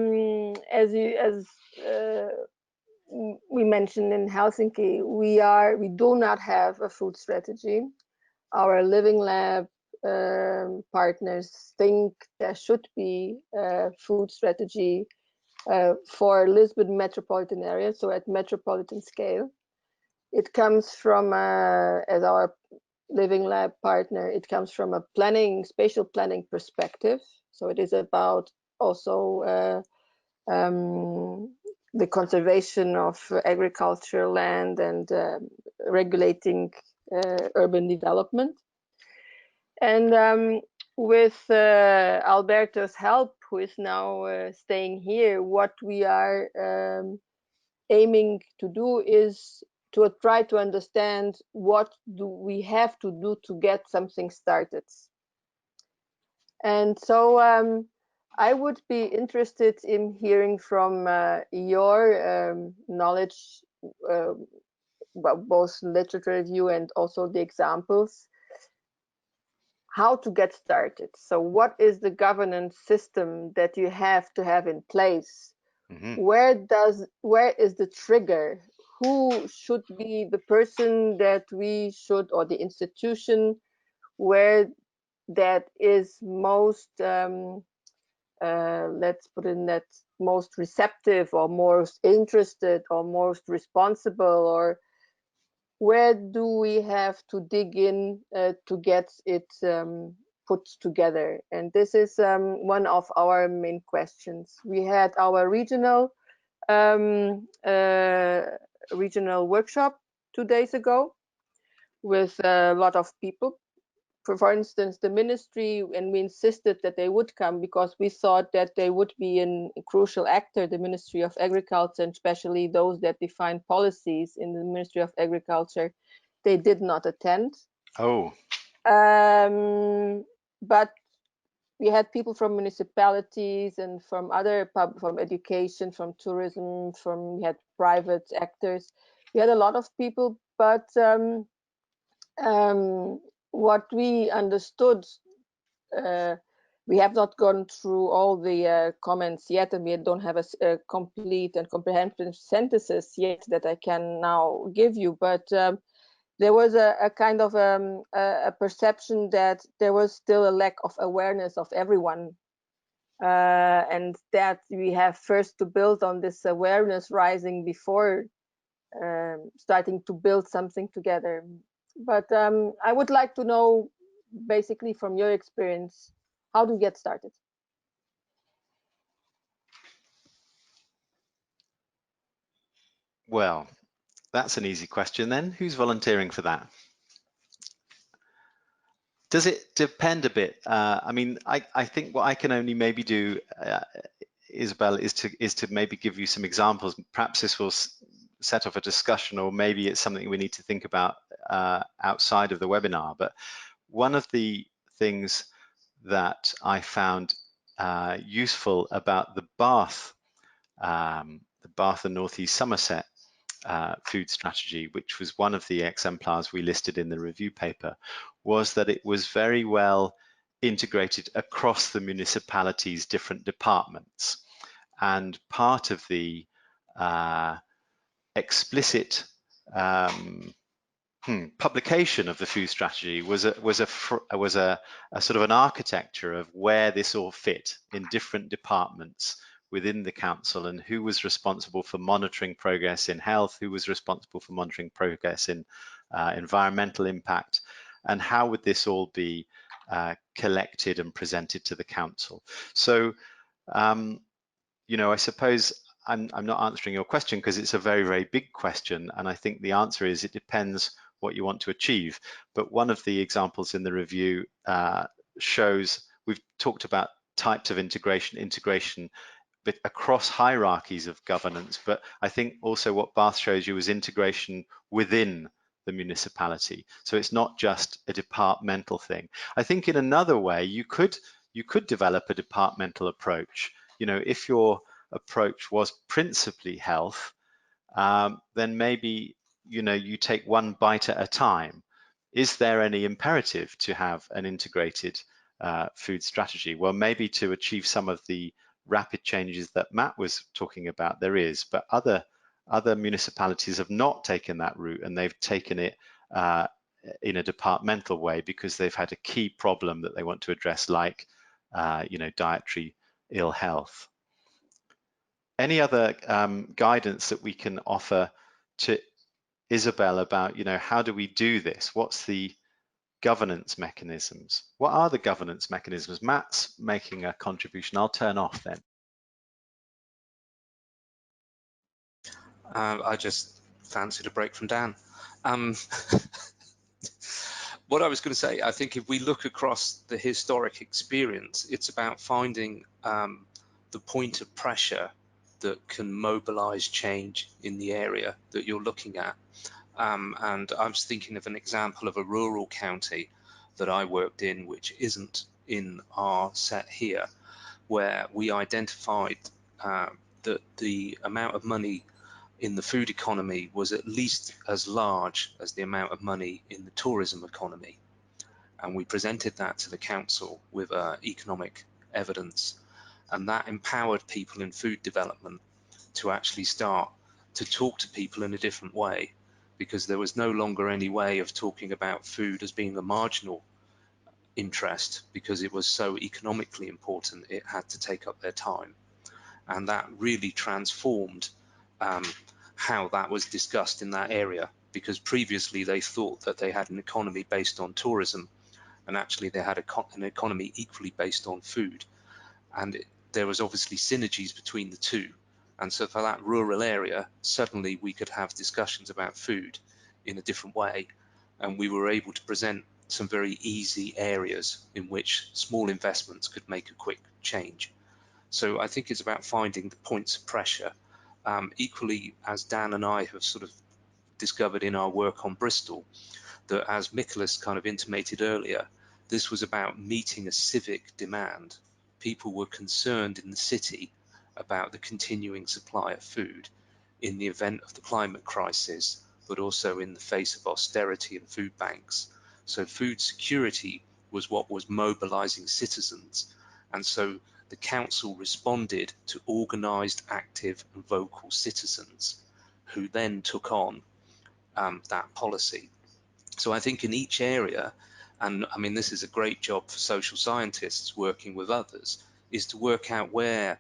we mentioned in Helsinki, we do not have a food strategy. Our Living Lab partners think there should be a food strategy for Lisbon metropolitan area, so at metropolitan scale. It comes from, as our Living Lab partner, it comes from a spatial planning perspective. So it is about also the conservation of agricultural land and regulating urban development. And with Alberto's help, who is now staying here, what we are aiming to do is to try to understand what do we have to do to get something started. And so I would be interested in hearing from your knowledge, both literature review and also the examples, how to get started. So what is the governance system that you have to have in place? Mm-hmm. Where is the trigger? Who should be the person that we should, or the institution where that is most, let's put in that, most receptive or most interested or most responsible, or where do we have to dig in to get it put together? And this is one of our main questions. We had our regional workshop 2 days ago with a lot of people. For instance, the ministry, and we insisted that they would come because we thought that they would be a crucial actor, the Ministry of Agriculture, and especially those that define policies in the Ministry of Agriculture. They did not attend. Oh. But we had people from municipalities and from other from education, from tourism, we had private actors. We had a lot of people, but what we understood, we have not gone through all the comments yet, and we don't have a complete and comprehensive synthesis yet that I can now give you, but there was a kind of a perception that there was still a lack of awareness of everyone, and that we have first to build on this awareness rising before starting to build something together. But I would like to know, basically from your experience, how to get started. Well, that's an easy question then. Who's volunteering for that? Does it depend a bit? I mean, I think what I can only maybe do, Isabel, is to maybe give you some examples. Perhaps this will set off a discussion, or maybe it's something we need to think about outside of the webinar. But one of the things that I found useful about the Bath and Northeast Somerset food strategy, which was one of the exemplars we listed in the review paper, was that it was very well integrated across the municipality's different departments. And part of the explicit publication of the food strategy was a sort of an architecture of where this all fit in different departments within the council, and who was responsible for monitoring progress in health, who was responsible for monitoring progress in environmental impact, and how would this all be collected and presented to the council. So, you know, I suppose I'm not answering your question because it's a very, very big question, and I think the answer is it depends what you want to achieve. But one of the examples in the review shows, we've talked about types of integration but across hierarchies of governance, but I think also what Bath shows you is integration within the municipality. So it's not just a departmental thing. I think in another way, you could develop a departmental approach. You know, if your approach was principally health, then maybe, you know, you take one bite at a time. Is there any imperative to have an integrated food strategy? Well, maybe to achieve some of the rapid changes that Matt was talking about, there is, but other municipalities have not taken that route, and they've taken it in a departmental way because they've had a key problem that they want to address, like you know, dietary ill health. Any other guidance that we can offer to Isabel about, you know, how do we do this? What's the governance mechanisms? What are the governance mechanisms? Matt's making a contribution. I'll turn off then. I just fancied a break from Dan. What I was going to say, I think if we look across the historic experience, it's about finding the point of pressure that can mobilize change in the area that you're looking at. And I was thinking of an example of a rural county that I worked in, which isn't in our set here, where we identified that the amount of money in the food economy was at least as large as the amount of money in the tourism economy. And we presented that to the council with economic evidence, and that empowered people in food development to actually start to talk to people in a different way, because there was no longer any way of talking about food as being a marginal interest, because it was so economically important, it had to take up their time. And that really transformed how that was discussed in that area, because previously they thought that they had an economy based on tourism, and actually they had an economy equally based on food. And there was obviously synergies between the two. And so for that rural area, suddenly we could have discussions about food in a different way. And we were able to present some very easy areas in which small investments could make a quick change. So I think it's about finding the points of pressure. Equally, as Dan and I have sort of discovered in our work on Bristol, that as Nicholas kind of intimated earlier, this was about meeting a civic demand. People were concerned in the city about the continuing supply of food in the event of the climate crisis, but also in the face of austerity and food banks. So food security was what was mobilizing citizens. And so the council responded to organized, active and vocal citizens who then took on that policy. So I think in each area, and I mean, this is a great job for social scientists working with others, is to work out where,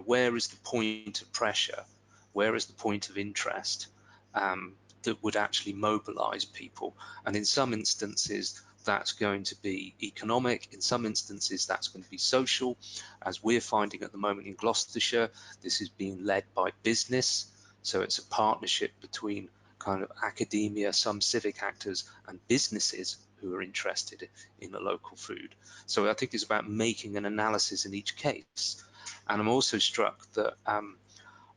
where is the point of pressure, where is the point of interest that would actually mobilize people. And in some instances, that's going to be economic. In some instances, that's going to be social. As we're finding at the moment in Gloucestershire, this is being led by business. So it's a partnership between kind of academia, some civic actors and businesses who are interested in the local food. So I think it's about making an analysis in each case. And I'm also struck that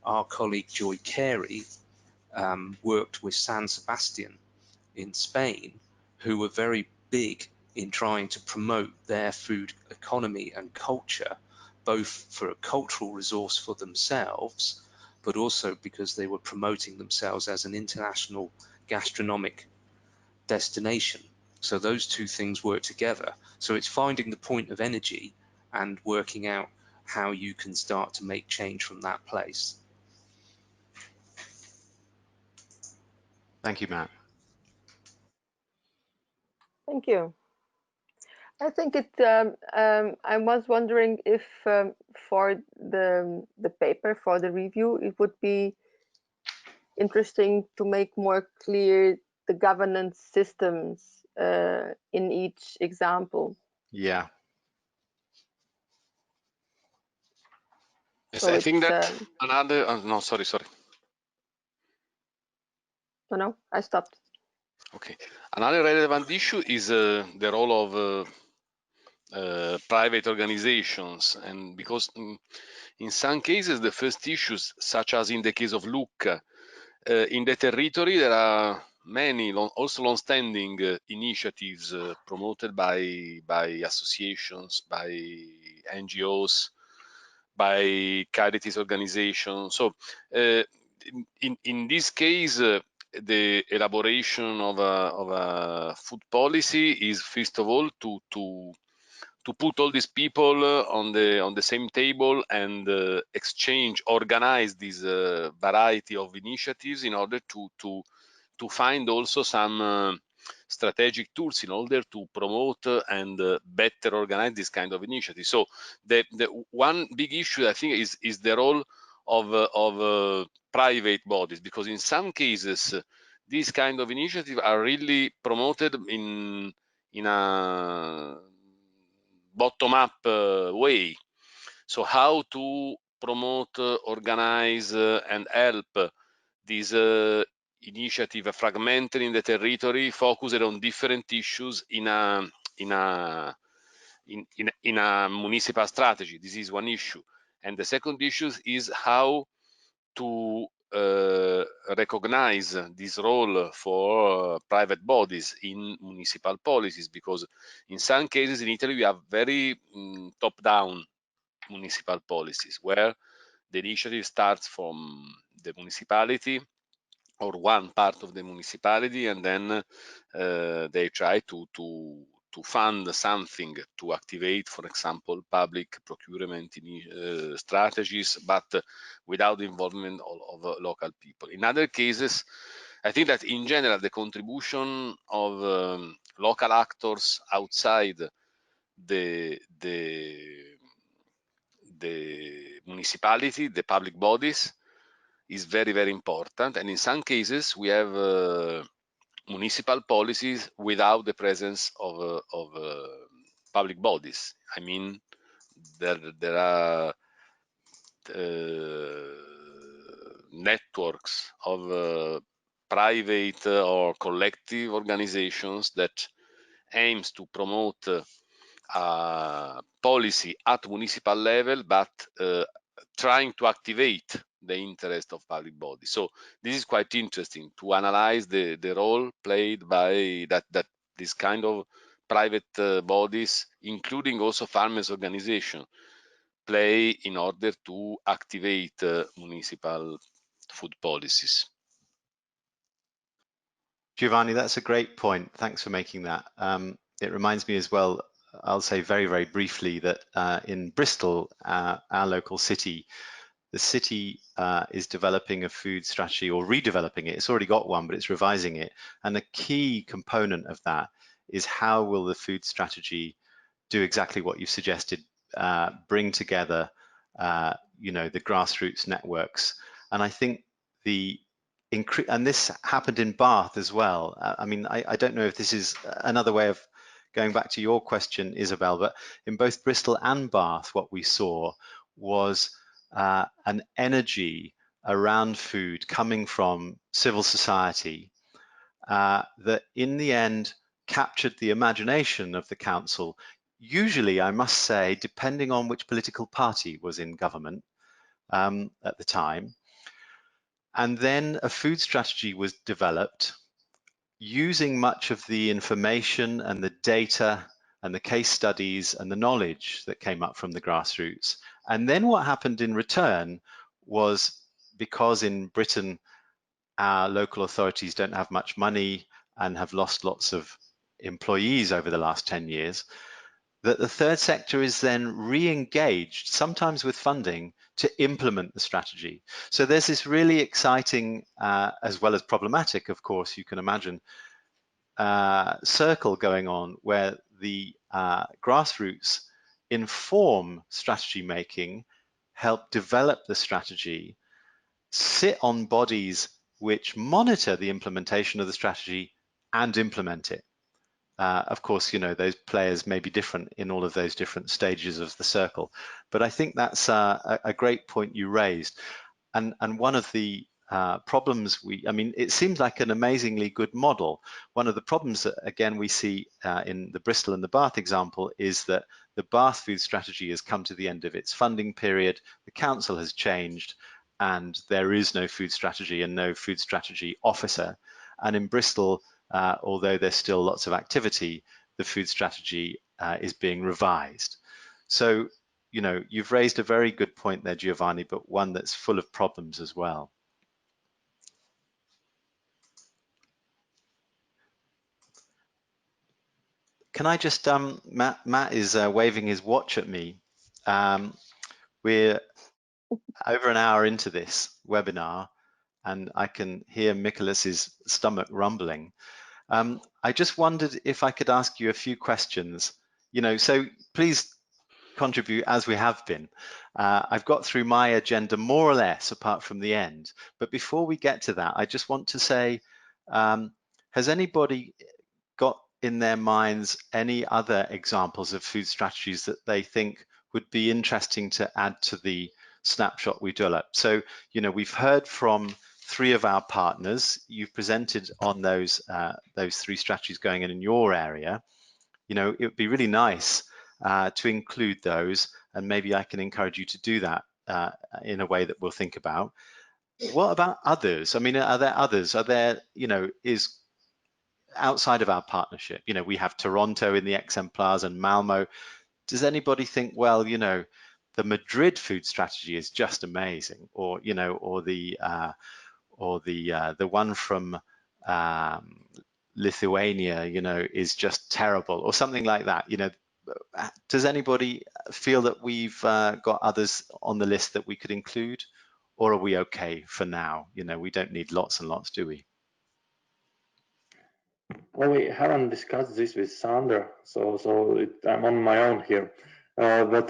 our colleague Joy Carey worked with San Sebastian in Spain, who were very big in trying to promote their food economy and culture, both for a cultural resource for themselves, but also because they were promoting themselves as an international gastronomic destination. So those two things work together. So it's finding the point of energy and working out how you can start to make change from that place. Thank you, Matt. Thank you. I think I was wondering if for the paper, for the review, it would be interesting to make more clear the governance systems in each example. Yeah. Yes, So I think that it's, another, no, sorry. No, I stopped. Okay. Another relevant issue is the role of private organizations, and because in some cases the first issues, such as in the case of Lucca, in the territory there are many also long-standing initiatives promoted by associations, by NGOs, by charities organizations. So in this case, the elaboration of a food policy is first of all to put all these people on the same table and organize this variety of initiatives in order to find also some strategic tools in order to promote and better organize this kind of initiatives. So the one big issue I think is the role of private bodies, because in some cases these kind of initiatives are really promoted in a bottom-up way. So how to promote, organize, and help this initiative fragmented in the territory, focused on different issues in a municipal strategy. This is one issue. And the second issue is how to recognize this role for private bodies in municipal policies, because in some cases in Italy we have very top-down municipal policies where the initiative starts from the municipality or one part of the municipality, and then they try to fund something to activate, for example, public procurement strategies, but without the involvement of local people. In other cases, I think that in general, the contribution of local actors outside the municipality, the public bodies, is very, very important. And in some cases, we have municipal policies without the presence of public bodies. I mean, there are networks of private or collective organizations that aims to promote policy at municipal level, but trying to activate the interest of public bodies. So this is quite interesting to analyze the role played by that this kind of private bodies, including also farmers' organization, play in order to activate municipal food policies. Giovanni, that's a great point. Thanks for making that. It reminds me as well, I'll say very, very briefly that in Bristol, our local city, the city is developing a food strategy or redeveloping it. It's already got one, but it's revising it. And the key component of that is how will the food strategy do exactly what you've suggested, bring together, the grassroots networks. And I think and this happened in Bath as well. I mean, I don't know if this is another way of going back to your question, Isabel, but in both Bristol and Bath, what we saw was an energy around food coming from civil society that in the end captured the imagination of the council. Usually, I must say, depending on which political party was in government at the time. And then a food strategy was developed using much of the information and the data and the case studies and the knowledge that came up from the grassroots. And then what happened in return was, because in Britain, our local authorities don't have much money and have lost lots of employees over the last 10 years, that the third sector is then re-engaged, sometimes with funding, to implement the strategy. So there's this really exciting, as well as problematic, of course, you can imagine, circle going on where the grassroots inform strategy making, help develop the strategy, sit on bodies which monitor the implementation of the strategy and implement it. Of course, those players may be different in all of those different stages of the circle. But I think that's a great point you raised. And one of the problems it seems like an amazingly good model. One of the problems that, again, we see in the Bristol and the Bath example is that the Bath food strategy has come to the end of its funding period. The council has changed and there is no food strategy and no food strategy officer. And in Bristol, although there's still lots of activity, the food strategy is being revised. So, you've raised a very good point there, Giovanni, but one that's full of problems as well. Can I just, Matt is waving his watch at me. We're over an hour into this webinar and I can hear Nicholas's stomach rumbling. I just wondered if I could ask you a few questions, so please contribute as we have been. I've got through my agenda more or less apart from the end, but before we get to that, I just want to say, has anybody got in their minds any other examples of food strategies that they think would be interesting to add to the snapshot we developed? So, we've heard from 3 of our partners. You've presented on those 3 strategies going in your area. It would be really nice to include those, and maybe I can encourage you to do that in a way that we'll think about. What about others? I mean, are there others? Are there, is outside of our partnership, we have Toronto in the exemplars and Malmo. Does anybody think, well, the Madrid food strategy is just amazing, or or the one from Lithuania, is just terrible, or something like that? Does anybody feel that we've got others on the list that we could include, or are we okay for now? We don't need lots and lots, do we? Well, we haven't discussed this with Sandra, so I'm on my own here. But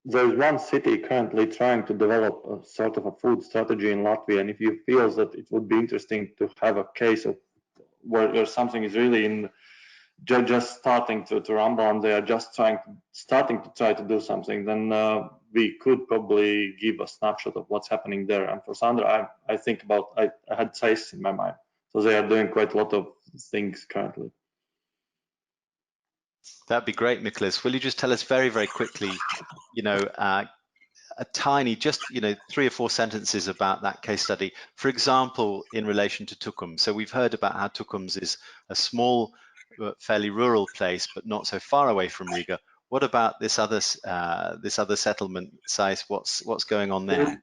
there's one city currently trying to develop a sort of a food strategy in Latvia, and if you feel that it would be interesting to have a case of where something is really in just starting to rumble and they are just starting to try to do something, then we could probably give a snapshot of what's happening there. And for Sandra, I think about, I had sites in my mind, so they are doing quite a lot of things currently. That'd be great, Nicholas. Will you just tell us very, very quickly, a tiny, just 3 or 4 sentences about that case study, for example, in relation to Tukums. So we've heard about how Tukums is a small fairly rural place, but not so far away from Riga. What about this other settlement size? What's going on there?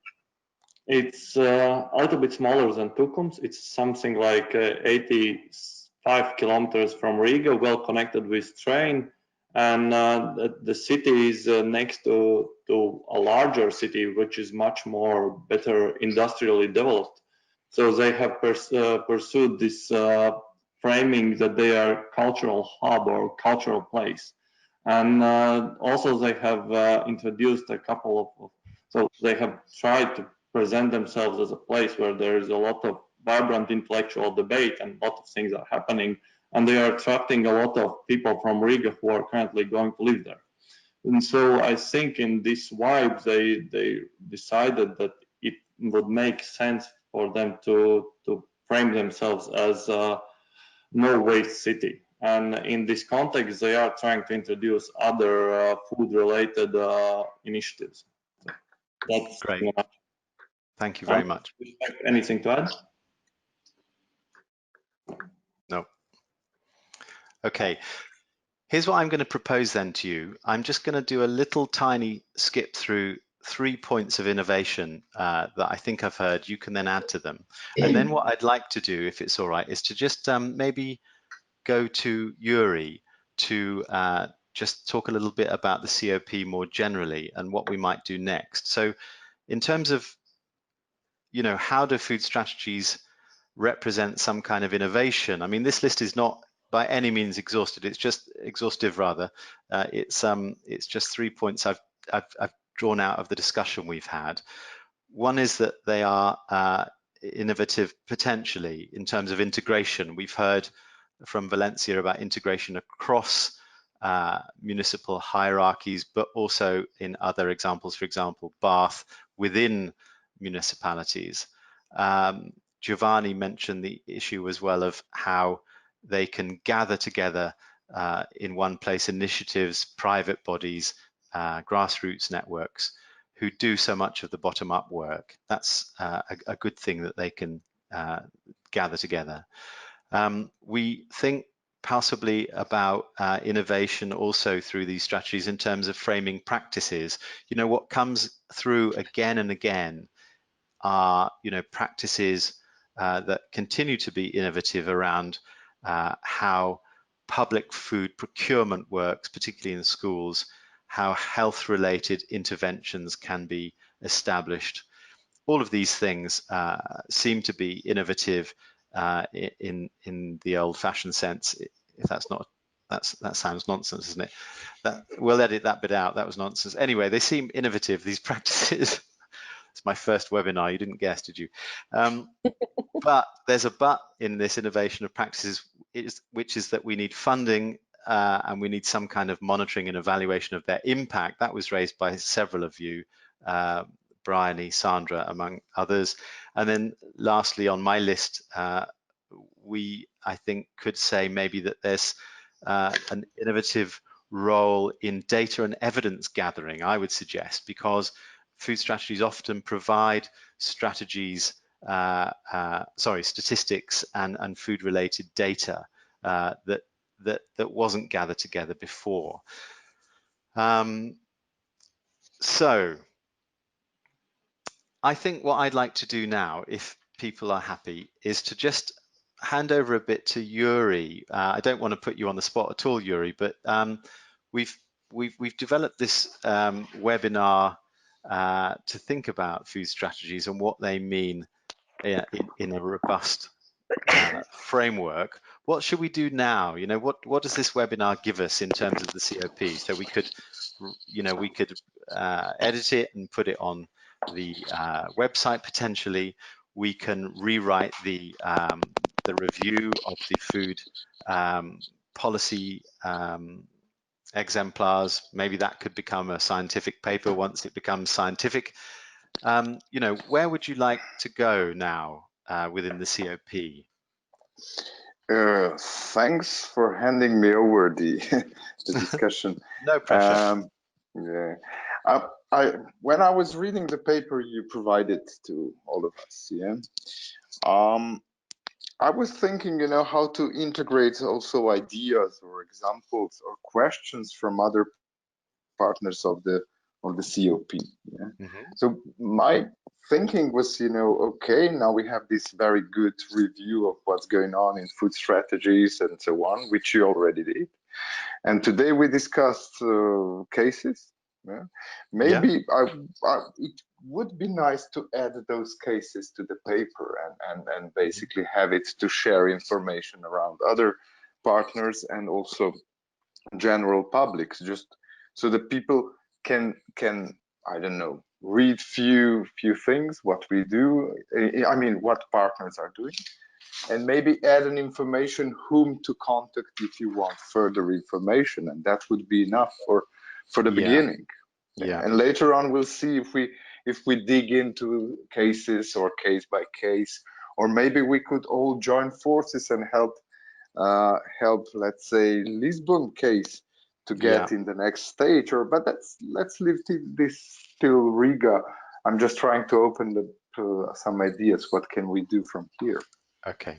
It's a little bit smaller than Tukums. It's something like 85 kilometers from Riga, well connected with train. And the city is next to a larger city, which is much more better industrially developed. So they have pursued this framing that they are cultural hub or cultural place. And also they have introduced a couple of, so they have tried to present themselves as a place where there is a lot of vibrant intellectual debate and a lot of things are happening, and they are attracting a lot of people from Riga who are currently going to live there. And so I think in this vibe, they decided that it would make sense for them to frame themselves as a no waste city. And in this context, they are trying to introduce other food-related initiatives. So that's great. Thank you very much. Anything to add? No. Okay. Here's what I'm going to propose then to you. I'm just going to do a little tiny skip through 3 points of innovation that I think I've heard. You can then add to them. And then what I'd like to do, if it's all right, is to just maybe go to Yuri to just talk a little bit about the COP more generally and what we might do next. So in terms of, you know, how do food strategies represent some kind of innovation? I mean, this list is not by any means exhaustive. It's just exhaustive, rather. It's just 3 points I've drawn out of the discussion we've had. One is that they are innovative potentially in terms of integration. We've heard from Valencia about integration across municipal hierarchies, but also in other examples, for example, Bath within municipalities. Giovanni mentioned the issue as well of how they can gather together in one place initiatives, private bodies, grassroots networks who do so much of the bottom-up work. That's a good thing that they can gather together. We think possibly about innovation also through these strategies in terms of framing practices. You know, what comes through again and again are, you know, practices that continue to be innovative around how public food procurement works, particularly in schools, how health-related interventions can be established. All of these things seem to be innovative in the old-fashioned sense. If that's not, that sounds nonsense, isn't it? We'll edit that bit out. That was nonsense. Anyway, they seem innovative, these practices. It's my first webinar. You didn't guess, did you? But there's a but in this innovation of practices, which is that we need funding and we need some kind of monitoring and evaluation of their impact. That was raised by several of you, Bryony, Sandra, among others. And then lastly on my list, we, I think, could say maybe that there's an innovative role in data and evidence gathering, I would suggest, because food strategies often provide strategies, statistics and food-related data that wasn't gathered together before. So I think what I'd like to do now, if people are happy, is to just hand over a bit to Yuri. I don't want to put you on the spot at all, Yuri, but we've developed this webinar to think about food strategies and what they mean in a robust framework. What should we do now? You know, what does this webinar give us in terms of the COP? So we could, you know, we could edit it and put it on the website potentially. We can rewrite the review of the food policy exemplars. Maybe that could become a scientific paper once it becomes scientific. You know, where would you like to go now within the COP? Thanks for handing me over the discussion. No pressure. Yeah, when I was reading the paper you provided to all of us, yeah, I was thinking, how to integrate also ideas or examples or questions from other partners of the COP. Yeah? So my thinking was, okay, now we have this very good review of what's going on in food strategies and so on, which you already did. And today we discussed cases. Yeah? Maybe it would be nice to add those cases to the paper and basically have it to share information around other partners and also general publics, just so that people can I don't know, read few things what we do, I mean what partners are doing, and maybe add an information whom to contact if you want further information, and that would be enough for the beginning. Yeah. And later on we'll see if we dig into cases or case by case, or maybe we could all join forces and help, let's say, Lisbon case to get in the next stage. But let's leave this till Riga. I'm just trying to open some ideas. What can we do from here? Okay.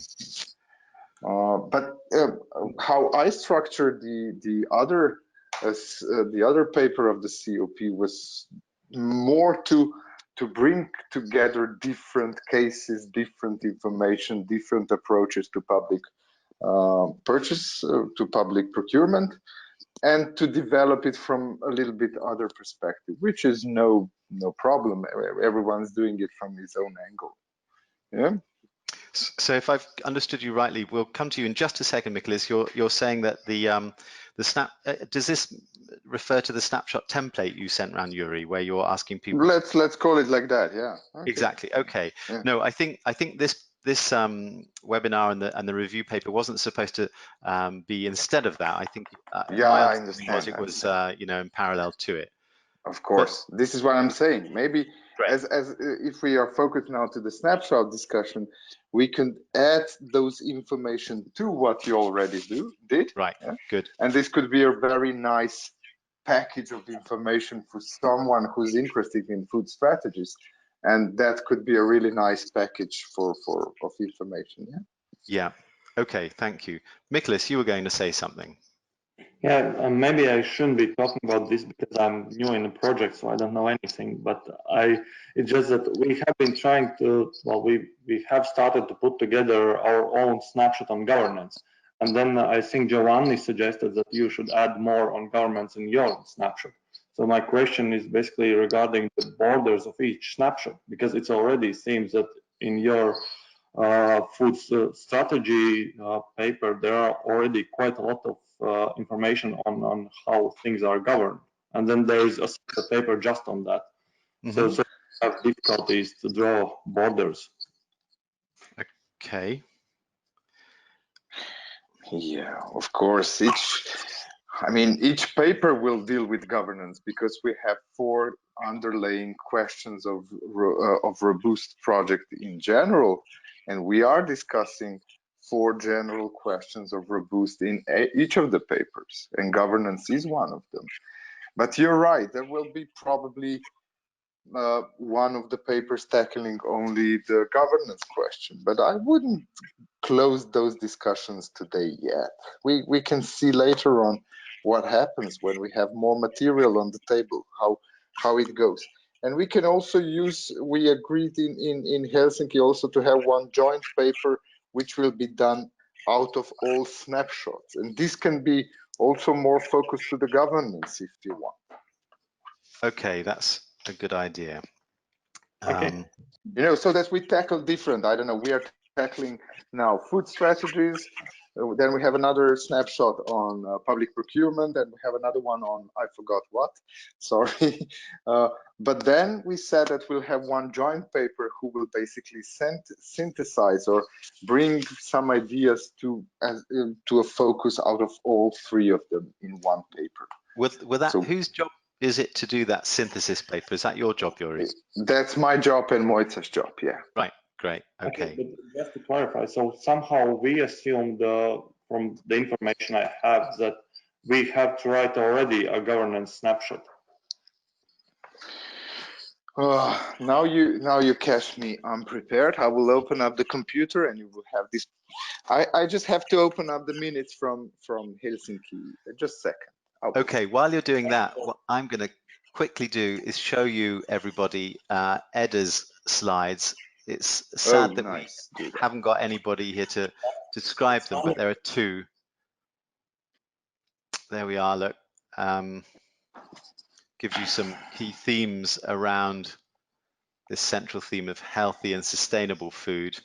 But how I structured the other paper of the COP was more to bring together different cases, different information, different approaches to public purchase, to public procurement, and to develop it from a little bit other perspective, which is no problem. Everyone's doing it from his own angle. Yeah. So if I've understood you rightly, we'll come to you in just a second, Miklis. You're saying that the snap, does this refer to the snapshot template you sent around, Yuri, where you're asking people? Let's call it like that. Yeah. Okay. Exactly. Okay. Yeah. No, I think this webinar and the review paper wasn't supposed to be instead of that. I think my understanding was it was in parallel to it. Of course, this is what I'm saying. Maybe as if we are focused now to the snapshot discussion, we can add those information to what you already did. Right. Yeah? Good. And this could be a very nice package of information for someone who's interested in food strategies, and that could be a really nice package of information. Yeah. Yeah. Okay. Thank you, Miklis. You were going to say something. Yeah, maybe I shouldn't be talking about this because I'm new in the project, so I don't know anything. But it's just that we have been trying to, well, we have started to put together our own snapshot on governance. And then I think Giovanni suggested that you should add more on governance in your snapshot. So my question is basically regarding the borders of each snapshot, because it already seems that in your food strategy paper, there are already quite a lot of information on how things are governed, and then there is a separate paper just on that. So we have difficulties to draw borders. Okay. Yeah, of course. Each paper will deal with governance because we have 4 underlying questions of robust project in general, and we are discussing 4 general questions of robust in each of the papers, and governance is one of them. But you're right, there will be probably one of the papers tackling only the governance question, but I wouldn't close those discussions today yet. We can see later on what happens when we have more material on the table, how it goes. And we can also use, we agreed in Helsinki also to have one joint paper which will be done out of all snapshots, and this can be also more focused to the governance if you want. Okay, that's a good idea. Okay. So that we tackle different, I don't know, we are tackling now food strategies, then we have another snapshot on public procurement, and we have another one on, I forgot what, sorry. But then we said that we'll have one joint paper who will basically synthesize or bring some ideas to a focus out of all 3 of them in one paper. With that, whose job is it to do that synthesis paper? Is that your job, Yuri? That's my job and Moitsa's job, yeah. Right, great, okay. But just to clarify, so somehow we assumed from the information I have that we have to write already a governance snapshot. Now you catch me unprepared. I will open up the computer and you will have this. I just have to open up the minutes from Helsinki. Just a second. Okay, while you're doing that, what I'm going to quickly do is show you everybody Edda's slides. It's sad that nice. we haven't got anybody here to describe them, but there are two. There we are, look. Gives you some key themes around this central theme of healthy and sustainable food.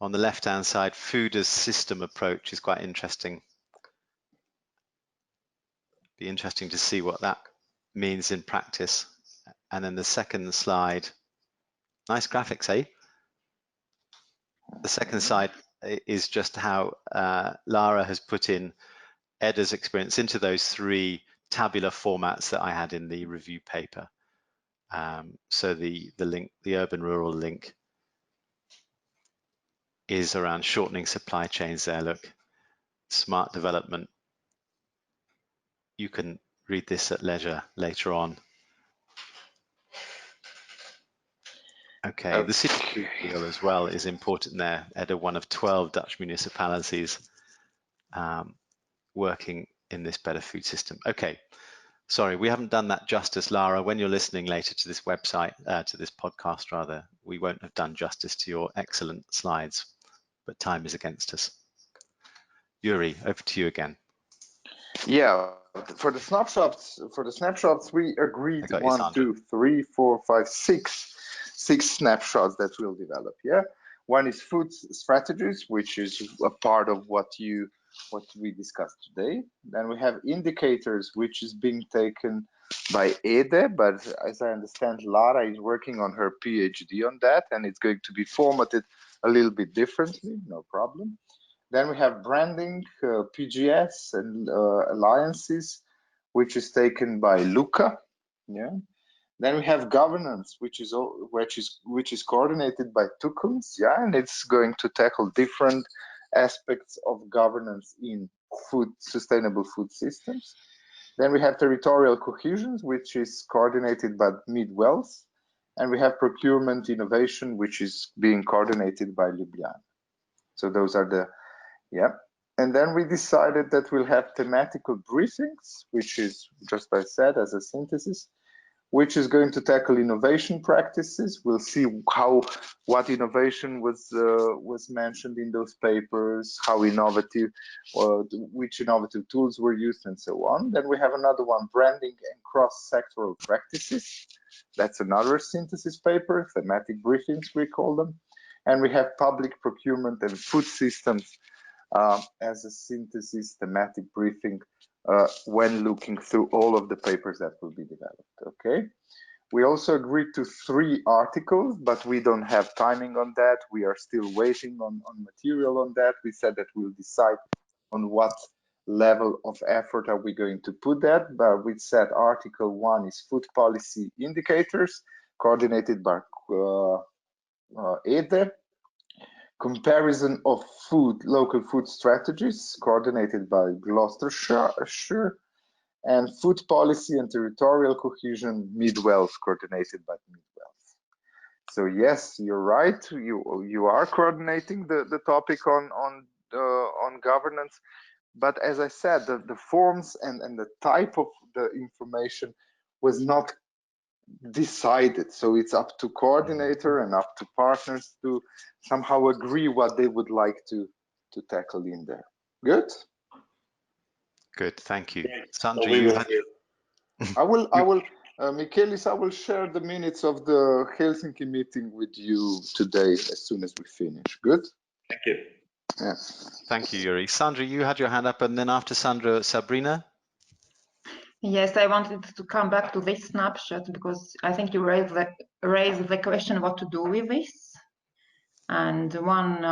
On the left-hand side, food as system approach is quite interesting. Be interesting to see what that means in practice. And then the second slide, nice graphics, eh? The second slide is just how Lara has put in Edda's experience into those three tabular formats that I had in the review paper. So the link, the urban-rural link, is around shortening supply chains there. Look, smart development. You can read this at leisure later on. Okay, the city food deal as well is important there. Edda, one of 12 Dutch municipalities working in this better food system. Okay, sorry, we haven't done that justice, Lara. When you're listening later to this website, to this podcast rather, we won't have done justice to your excellent slides, but time is against us. Yuri, over to you again. Yeah, for the snapshots, we agreed 1, 2, 3, 4, 5, 6 snapshots that we'll develop. Yeah, one is food strategies, which is a part of what we discussed today. Then we have indicators, which is being taken by Ede, but as I understand, Lara is working on her PhD on that, and it's going to be formatted a little bit differently. No problem. Then we have branding, PGS, and alliances, which is taken by Luca. Yeah. Then we have governance, which is coordinated by Tukums. Yeah, and it's going to tackle different aspects of governance in sustainable food systems. Then we have territorial cohesion, which is coordinated by Mid-Wales, and we have procurement innovation, which is being coordinated by Ljubljana. So those are the and then we decided that we'll have thematical briefings, which is just I said as a synthesis, which is going to tackle innovation practices. We'll see what innovation was mentioned in those papers, how innovative, or which innovative tools were used, and so on. Then we have another one, branding and cross-sectoral practices. That's another synthesis paper, thematic briefings we call them. And we have public procurement and food systems as a synthesis thematic briefing when looking through all of the papers that will be developed. Okay. We also agreed to 3 articles, but we don't have timing on that. We are still waiting on material on that. We said that we'll decide on what level of effort are we going to put that. But we said article 1 is food policy indicators coordinated by Ede. Comparison of local food strategies coordinated by Gloucestershire, and food policy and territorial cohesion Mid-Wales coordinated by Mid-Wales. So yes, you're right. You are coordinating the topic on governance, but as I said, the forms and the type of the information was not decided, so it's up to coordinator and up to partners to somehow agree what they would like to tackle in there. Good, thank you. Sandra, you had... I will Michaelis, I will share the minutes of the Helsinki meeting with you today as soon as we finish. Good, thank you. Yeah, thank you, Yuri. Sandra, you had your hand up, and then after Sandra, Sabrina. Yes, I wanted to come back to this snapshot because I think you raised the question what to do with this. And one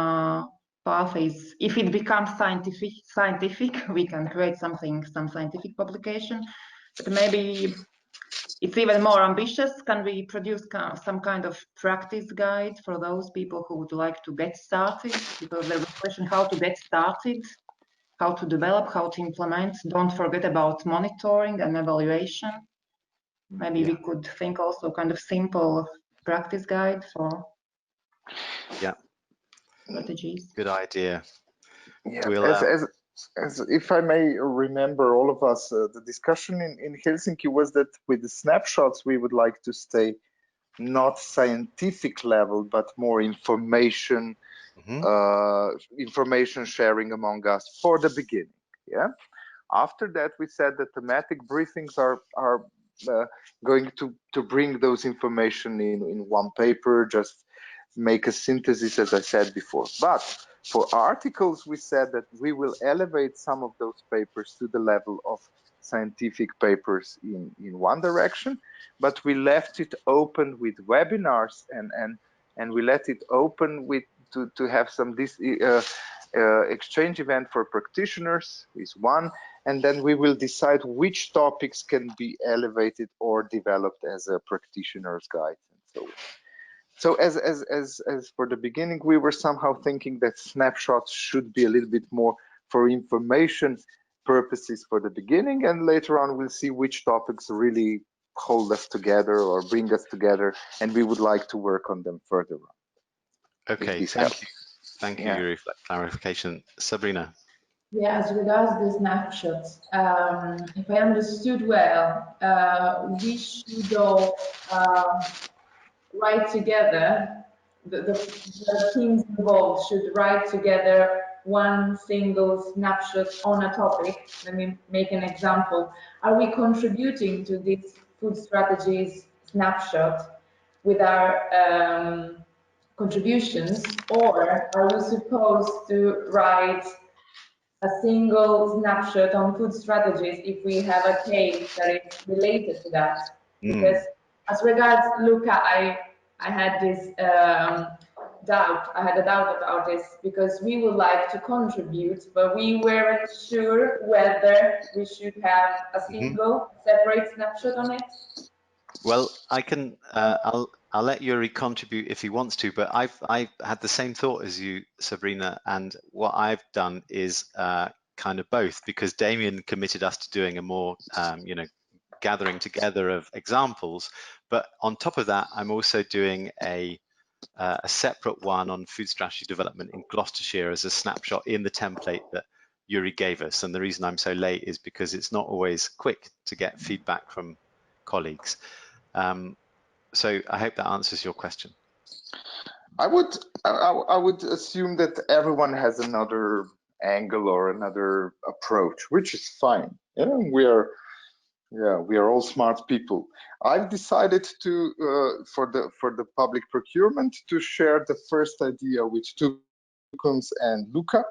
path is, if it becomes scientific, we can create some scientific publication. But maybe it's even more ambitious. Can we produce some kind of practice guide for those people who would like to get started? Because there's a question how to get started, how to develop, how to implement. Don't forget about monitoring and evaluation. Maybe we could think also kind of simple practice guide for strategies. Good idea. Yeah, We'll, as if I may remember, all of us, the discussion in Helsinki was that with the snapshots, we would like to stay not scientific level, but more information, information sharing among us for the beginning. Yeah. After that, we said that thematic briefings are going to bring those information in one paper, just make a synthesis, as I said before. But for articles, we said that we will elevate some of those papers to the level of scientific papers in one direction, but we left it open with webinars and we let it open with to have some exchange event for practitioners is one, and then we will decide which topics can be elevated or developed as a practitioner's guide and so on. So as for the beginning, we were somehow thinking that snapshots should be a little bit more for information purposes for the beginning, and later on we'll see which topics really hold us together or bring us together, and we would like to work on them further on. Okay, thank you. Thank you, Yuri, for that clarification. Sabrina. Yeah, as regards the snapshots, if I understood well, we should all write together, the teams involved should write together one single snapshot on a topic. Let me make an example. Are we contributing to this food strategies snapshot with our contributions, or are we supposed to write a single snapshot on food strategies if we have a case that is related to that? Because as regards Luca, I had this doubt. I had a doubt about this because we would like to contribute, but we weren't sure whether we should have a single separate snapshot on it. Well, I can. I'll let Yuri contribute if he wants to, but I've had the same thought as you, Sabrina, and what I've done is kind of both, because Damien committed us to doing a more gathering together of examples, but on top of that, I'm also doing a separate one on food strategy development in Gloucestershire as a snapshot in the template that Yuri gave us. And the reason I'm so late is because it's not always quick to get feedback from colleagues. So I hope that answers your question. I would assume that everyone has another angle or another approach, which is fine. We are all smart people. I've decided to for the public procurement to share the first idea with Tukums and Luca,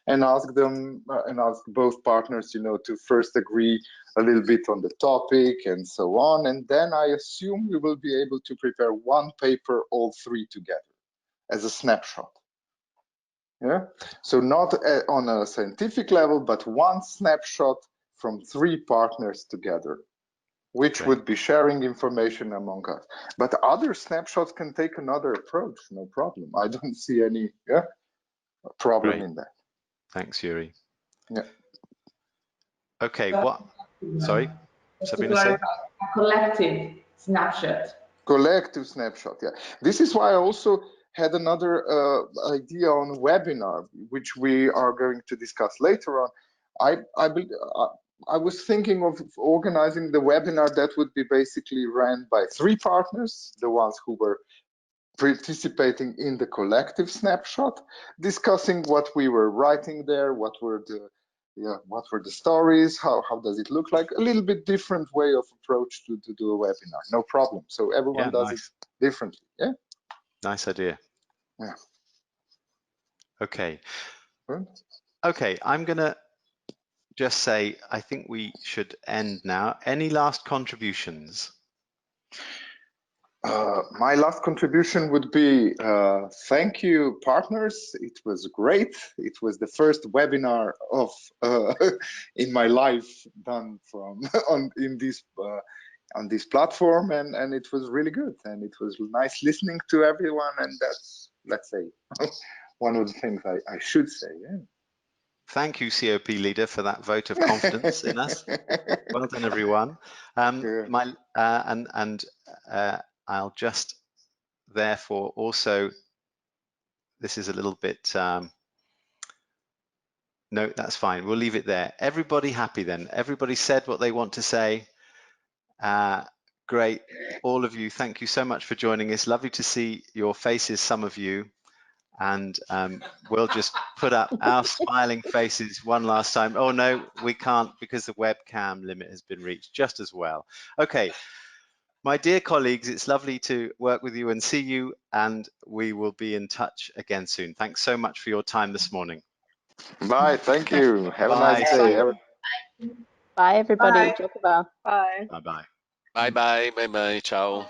and ask them and ask both partners, to first agree a little bit on the topic and so on, and then I assume we will be able to prepare one paper, all three together, as a snapshot. Yeah, so not on a scientific level, but one snapshot from three partners together, which would be sharing information among us. But other snapshots can take another approach, no problem. I don't see any problem in that. Thanks, Yuri. Yeah. Okay, what? Sorry, Sabrina. A collective snapshot. Collective snapshot, yeah. This is why I also had another idea on webinar, which we are going to discuss later on. I was thinking of organizing the webinar that would be basically ran by three partners, the ones who were participating in the collective snapshot, discussing what we were writing there, what were the stories, how does it look like, a little bit different way of approach to do a webinar, no problem. So everyone does it differently. Yeah, nice idea. Yeah. Okay. Okay, I'm gonna just say I think we should end now. Any last contributions? My last contribution would be thank you, partners. It was great. It was the first webinar of in my life done from on this platform, and it was really good. And it was nice listening to everyone. And that's, let's say, one of the things I should say. Yeah. Thank you, COP leader, for that vote of confidence in us. Well done, everyone. I'll just therefore also, this is a little bit, no, that's fine. We'll leave it there. Everybody happy then? Everybody said what they want to say. Great. All of you, thank you so much for joining us. Lovely to see your faces, some of you. And we'll just put up our smiling faces one last time. Oh no, we can't because the webcam limit has been reached just as well. Okay, my dear colleagues, it's lovely to work with you and see you, and we will be in touch again soon. Thanks so much for your time this morning. Bye, thank you. Have a Bye. nice day. Bye, everybody. Bye. Bye. Bye-bye. Bye bye, bye bye, ciao.